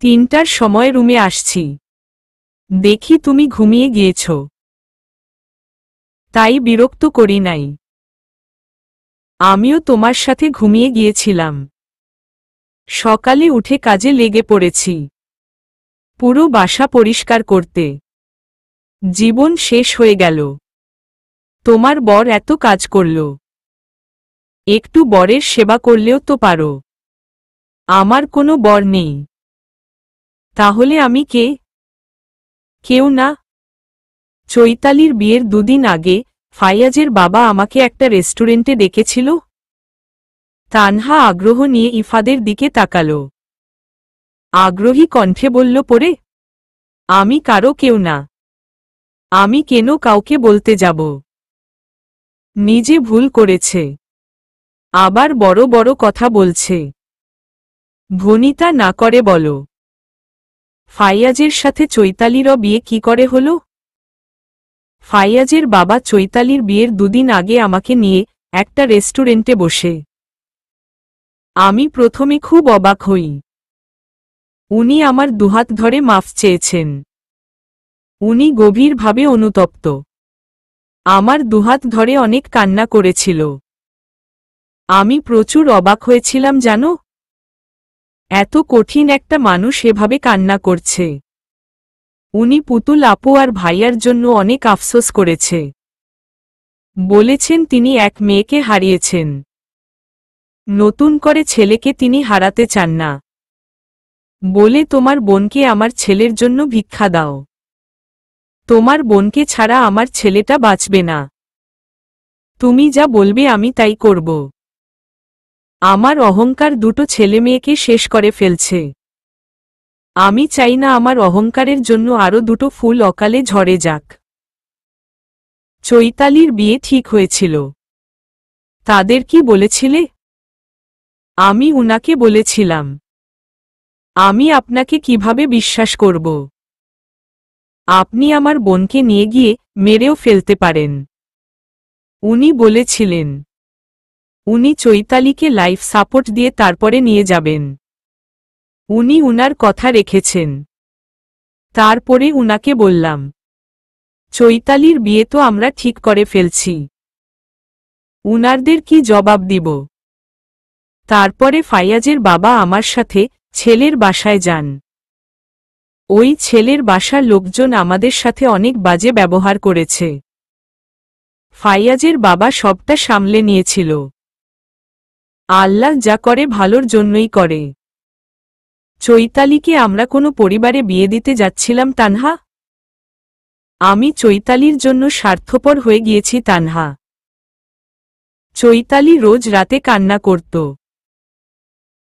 3টার সময় রুমে আসছি, দেখি তুমি ঘুমিয়ে গিয়েছ, তাই বিরক্ত করি নাই। আমিও তোমার সাথে ঘুমিয়ে গিয়েছিলাম। সকালে উঠে কাজে লেগে পড়েছি। পুরো বাসা পরিষ্কার করতে। জীবন শেষ হয়ে গেল। তোমার বর এত কাজ করল, একটু বরের সেবা করলেও তো পারো। আমার কোনো বর নেই। তাহলে আমি কে? কেউ না। চৈতালির বিয়ের দুদিন আগে ফাইয়াজের বাবা আমাকে একটা রেস্টুরেন্টে ডেকেছিল। তানহা আগ্রহ নিয়ে ইফাদের দিকে তাকাল। আগ্রহী কণ্ঠে বলল, পরে? আমি কারো কেউ না। আমি কেন কাউকে বলতে যাব? নিজে ভুল করেছে, আবার বড় বড় কথা বলছে। ভনিতা না করে বলো, ফাইয়াজের সাথে চৈতালিরও বিয়ে কি করে হলো? ফাইয়াজের বাবা চৈতালির বিয়ের দুদিন আগে আমাকে নিয়ে একটা রেস্টুরেন্টে বসে। আমি প্রথমে খুব অবাক হই। উনি আমার দুহাত ধরে মাফ চেয়েছেন। উনি গভীরভাবে অনুতপ্ত। আমার দুহাত ধরে অনেক কান্না করেছিল। আমি প্রচুর অবাক হয়েছিলাম জানো, এত কঠিন একটা মানুষ এভাবে কান্না করছে। উনি পুতুল আপু আর ভাইয়ার জন্য অনেক আফসোস করেছে। বলেছেন তিনি এক মেয়েকে হারিয়েছেন, নতুন করে ছেলেকে তিনি হারাতে চান না। বলে তোমার বোনকে আমার ছেলের জন্য ভিক্ষা দাও। তোমার বোনকে ছাড়া আমার ছেলেটা বাঁচবে না। তুমি যা বলবে আমি তাই করব। আমার অহংকার দুটো ছেলেমেয়েকে শেষ করে ফেলছে। আমি চাই না আমার অহংকারের জন্য আরো দুটো ফুল অকালে ঝরে যাক। চৈতালির বিয়ে ঠিক হয়েছিল। তাদের কি বলেছিলে? আমি উনাকে বলেছিলাম, আমি আপনাকে কিভাবে বিশ্বাস করব? আপনি আমার বোনকে নিয়ে গিয়ে মেরেও ফেলতে পারেন। উনি বলেছিলেন উনি চৈতালিকে লাইফ সাপোর্ট দিয়ে তারপরে নিয়ে যাবেন। উনি উনার কথা রেখেছেন। তারপরে উনাকে বললাম, চৈতালির বিয়ে তো আমরা ঠিক করে ফেলছি। উনারদের কি জবাব দিব? তারপরে ফাইয়াজের বাবা আমার সাথে ছেলের বাসায় যান। ওই ছেলের বাসার লোকজন আমাদের সাথে অনেক বাজে ব্যবহার করেছে। ফাইয়াজের বাবা সবটা সামলে নিয়েছিল। আল্লাহ যা করে ভালোর জন্যই করে। চৈতালিকে আমরা কোনো পরিবারে বিয়ে দিতে যাচ্ছিলাম তানহা। আমি চৈতালির জন্য স্বার্থপর হয়ে গিয়েছি তানহা। চৈতালি রোজ রাতে কান্না করত,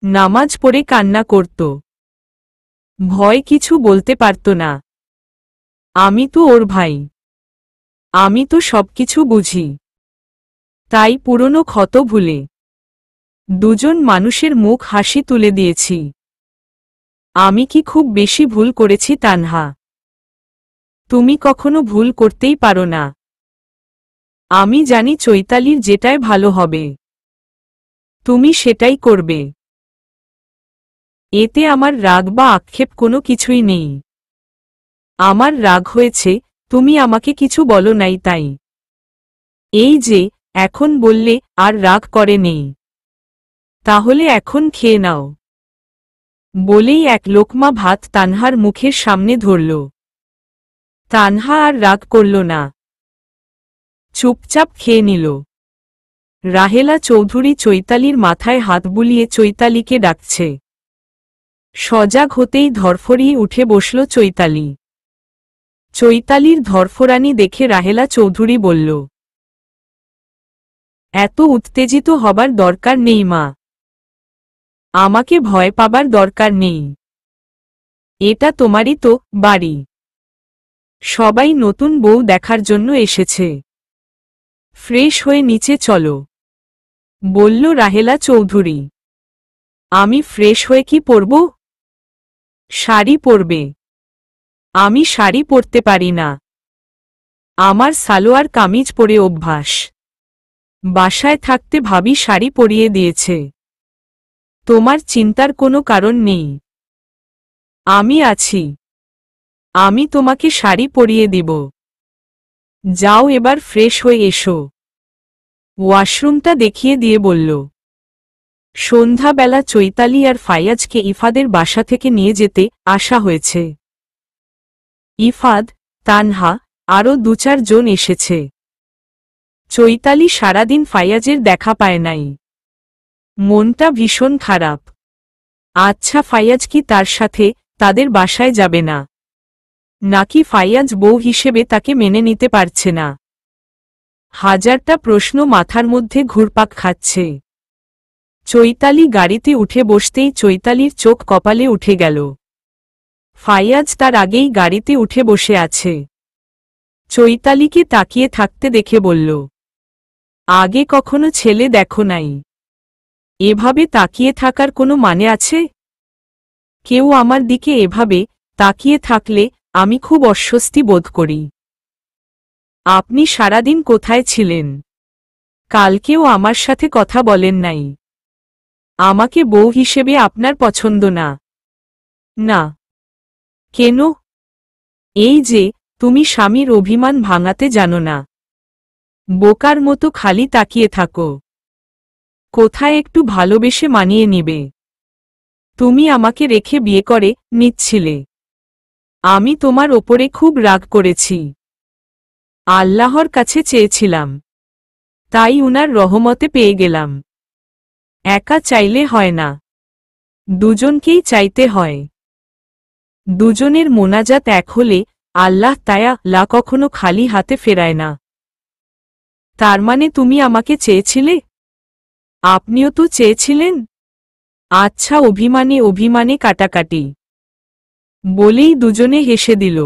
নামাজ পড়ে কান্না করত। ভয় কিছু বলতে পারত না। আমি তো ওর ভাই, আমি তো সবকিছু বুঝি। তাই পুরনো ক্ষত ভুলে দুজন মানুষের মুখ হাসি তুলে দিয়েছি। আমি কি খুব বেশি ভুল করেছি তানহা? তুমি কখনো ভুল করতেই পারো না। আমি জানি চৈতালির যেটাই ভালো হবে, তুমি সেটাই করবে। এতে আমার রাগ বা আক্ষেপ কোনো কিছুই নেই। আমার রাগ হয়েছে তুমি আমাকে কিছু বলো নাই তাই। এই যে এখন বললে আর রাগ করে নেই, তাহলে এখন খেয়ে নাও। বলেই এক লোকমা ভাত তানহার মুখের সামনে ধরল। তানহা আর রাগ করল না, চুপচাপ খেয়ে নিল। রাহেলা চৌধুরী চৈতালির মাথায় হাত বুলিয়ে চৈতালিকে ডাকছে। সজাগ হতেই ধরফরিয়ে উঠে বসল চৈতালি। চৈতালির ধরফরানি দেখে রাহেলা চৌধুরী বলল, এত উত্তেজিত হবার দরকার নেই মা। আমাকে ভয় পাবার দরকার নেই। এটা তোমারই তো বাড়ি। সবাই নতুন বউ দেখার জন্য এসেছে। ফ্রেশ হয়ে নিচে চলো, বলল রাহেলা চৌধুরী। আমি ফ্রেশ হয়ে কি পরব? শাড়ি পরবে। আমি শাড়ি পরতে পারি না। আমার সালোয়ার কামিজ পরে অভ্যাস। বাসায় থাকতে ভাবি শাড়ি পরিয়ে দিয়েছে। তোমার চিন্তার কোনো কারণ নেই। আমি আছি। আমি তোমাকে শাড়ি পরিয়ে দিব। যাও এবার ফ্রেশ হয়ে এসো। ওয়াশরুমটা দেখিয়ে দিয়ে বলল। সন্ধ্যাবেলা চৈতালি আর ফাইয়াজকে ইফাদের বাসা থেকে নিয়ে যেতে আসা হয়েছে। ইফাদ, তানহা, আরও ২-৪ জন এসেছে। চৈতালি সারাদিন ফাইয়াজের দেখা পায় নাই। মনটা ভীষণ খারাপ। আচ্ছা, ফাইয়াজ কি তার সাথে তাদের বাসায় যাবে না, নাকি ফাইয়াজ বউ হিসেবে তাকে মেনে নিতে পারছে না? হাজারটা প্রশ্ন মাথার মধ্যে ঘুরপাক খাচ্ছে। চৈতালি গাড়িতে উঠে বসতেই চৈতালির চোখ কপালে উঠে গেল। ফাইয়াজ তার আগেই গাড়িতে উঠে বসে আছে। চৈতালিকে তাকিয়ে থাকতে দেখে বলল, আগে কখনো ছেলে দেখো নাই? এভাবে তাকিয়ে থাকার কোনো মানে আছে? কেউ আমার দিকে এভাবে তাকিয়ে থাকলে আমি খুব অস্বস্তি বোধ করি। আপনি সারাদিন কোথায় ছিলেন? কালকেও আমার সাথে কথা বলেন নাই। আমাকে বউ হিসেবে আপনার পছন্দ না? না। কেন? এই যে, তুমি স্বামীর অভিমান ভাঙাতে জানো না, বোকার মতো খালি তাকিয়ে থাকো। কোথায় একটু ভালোবেসে মানিয়ে নিবে? তুমি আমাকে রেখে বিয়ে করে নিচ্ছিলে। আমি তোমার ওপরে খুব রাগ করেছি। আল্লাহর কাছে চেয়েছিলাম, তাই উনার রহমতে পেয়ে গেলাম। একা চাইলে হয় না, দুজনকেই চাইতে হয়। দুজনের মোনাজাত এক হলে আল্লাহ তাআলা কখনো খালি হাতে ফেরায় না। তার মানে তুমি আমাকে চেয়েছিলে? আপনিও তো চেয়েছিলেন। আচ্ছা, অভিমানে অভিমানে কাটাকাটি বলেই দুজনে হেসে দিল।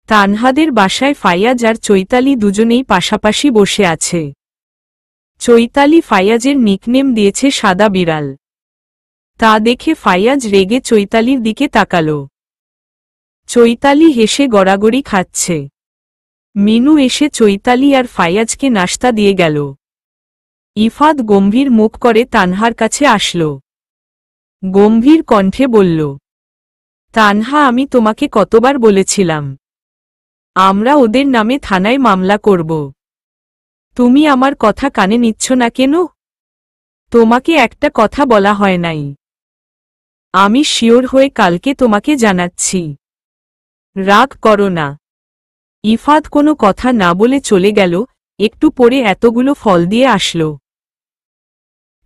তানহাদের বাসায় ফাইয়াজ আর চৈতালি দুজনেই পাশাপাশি বসে আছে। চৈতালি ফাইয়াজের নিকনেম দিয়েছে সাদা বিড়াল। তা দেখে ফাইয়াজ রেগে চৈতালির দিকে তাকালো। চৈতালি হেসে গড়াগড়ি খাচ্ছে। মিনু এসে চৈতালি আর ফাইয়াজকে নাশতা দিয়ে গেল। ইফাদ গম্ভীর মুখ করে তানহার কাছে আসল। গম্ভীর কণ্ঠে বলল, তানহা, আমি তোমাকে কতবার বলেছিলাম আমরা ওদের নামে থানায় মামলা করব। তুমি আমার কথা কানে নিচ্ছ না কেন? তোমাকে একটা কথা বলা হয় নাই? আমি শিওর হয়ে কালকে তোমাকে জানাচ্ছি। রাগ করো না। ইফাদ কোনো কথা না বলে চলে গেল। একটু পরে এতগুলো ফল দিয়ে আসলো।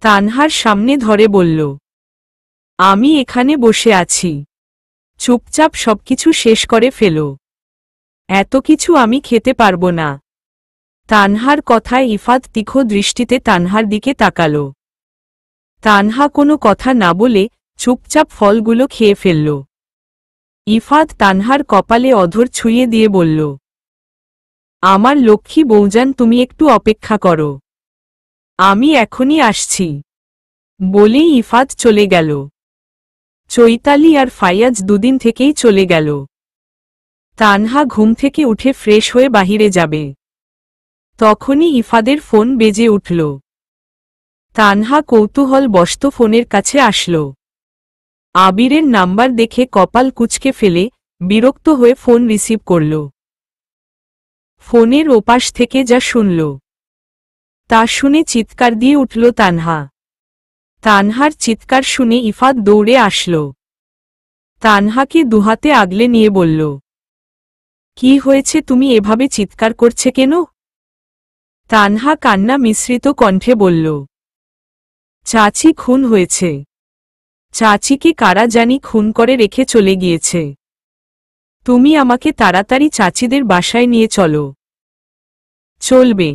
তানহার সামনে ধরে বলল, আমি এখানে বসে আছি, চুপচাপ সবকিছু শেষ করে ফেলো। এত কিছু আমি খেতে পারবো না। তানহার কথায় ইফাদ তীক্ষ্ণ দৃষ্টিতে তানহার দিকে তাকাল। তানহা কোনো কথা না বলে চুপচাপ ফলগুলো খেয়ে ফেলল। ইফাদ তানহার কপালে অধর ছুঁয়ে দিয়ে বলল, আমার লক্ষ্মী বৌজান, তুমি একটু অপেক্ষা করো, আমি এখনই আসছি। বলেই ইফাদ চলে গেল। চৈতালি আর ফাইয়াজ দুদিন থেকেই চলে গেল। তানহা ঘুম থেকে উঠে ফ্রেশ হয়ে বাহিরে যাবে। তখনই ইফাদের ফোন বেজে উঠল। তানহা কৌতূহলবশত ফোনের কাছে আসল। আবিরের নাম্বার দেখে কপাল কুঁচকে ফেলে বিরক্ত হয়ে ফোন রিসিভ করল। ফোনের ওপাশ থেকে যা শুনল তা শুনে চিৎকার দিয়ে উঠল তানহা। তানহার চিৎকার শুনে ইফাদ দৌড়ে আসল। তানহাকে দুহাতে আগলে নিয়ে বলল, কি হয়েছে, তুমি এভাবে চিৎকার করছে কেন? তানহা কান্না মিশ্রিত কণ্ঠে বলল, চাচি খুন হয়েছে। চাচিকে কারা জানি খুন করে রেখে চলে গিয়েছে। তুমি আমাকে তাড়াতাড়ি চাচিদের বাসায় নিয়ে চলো। চলবে।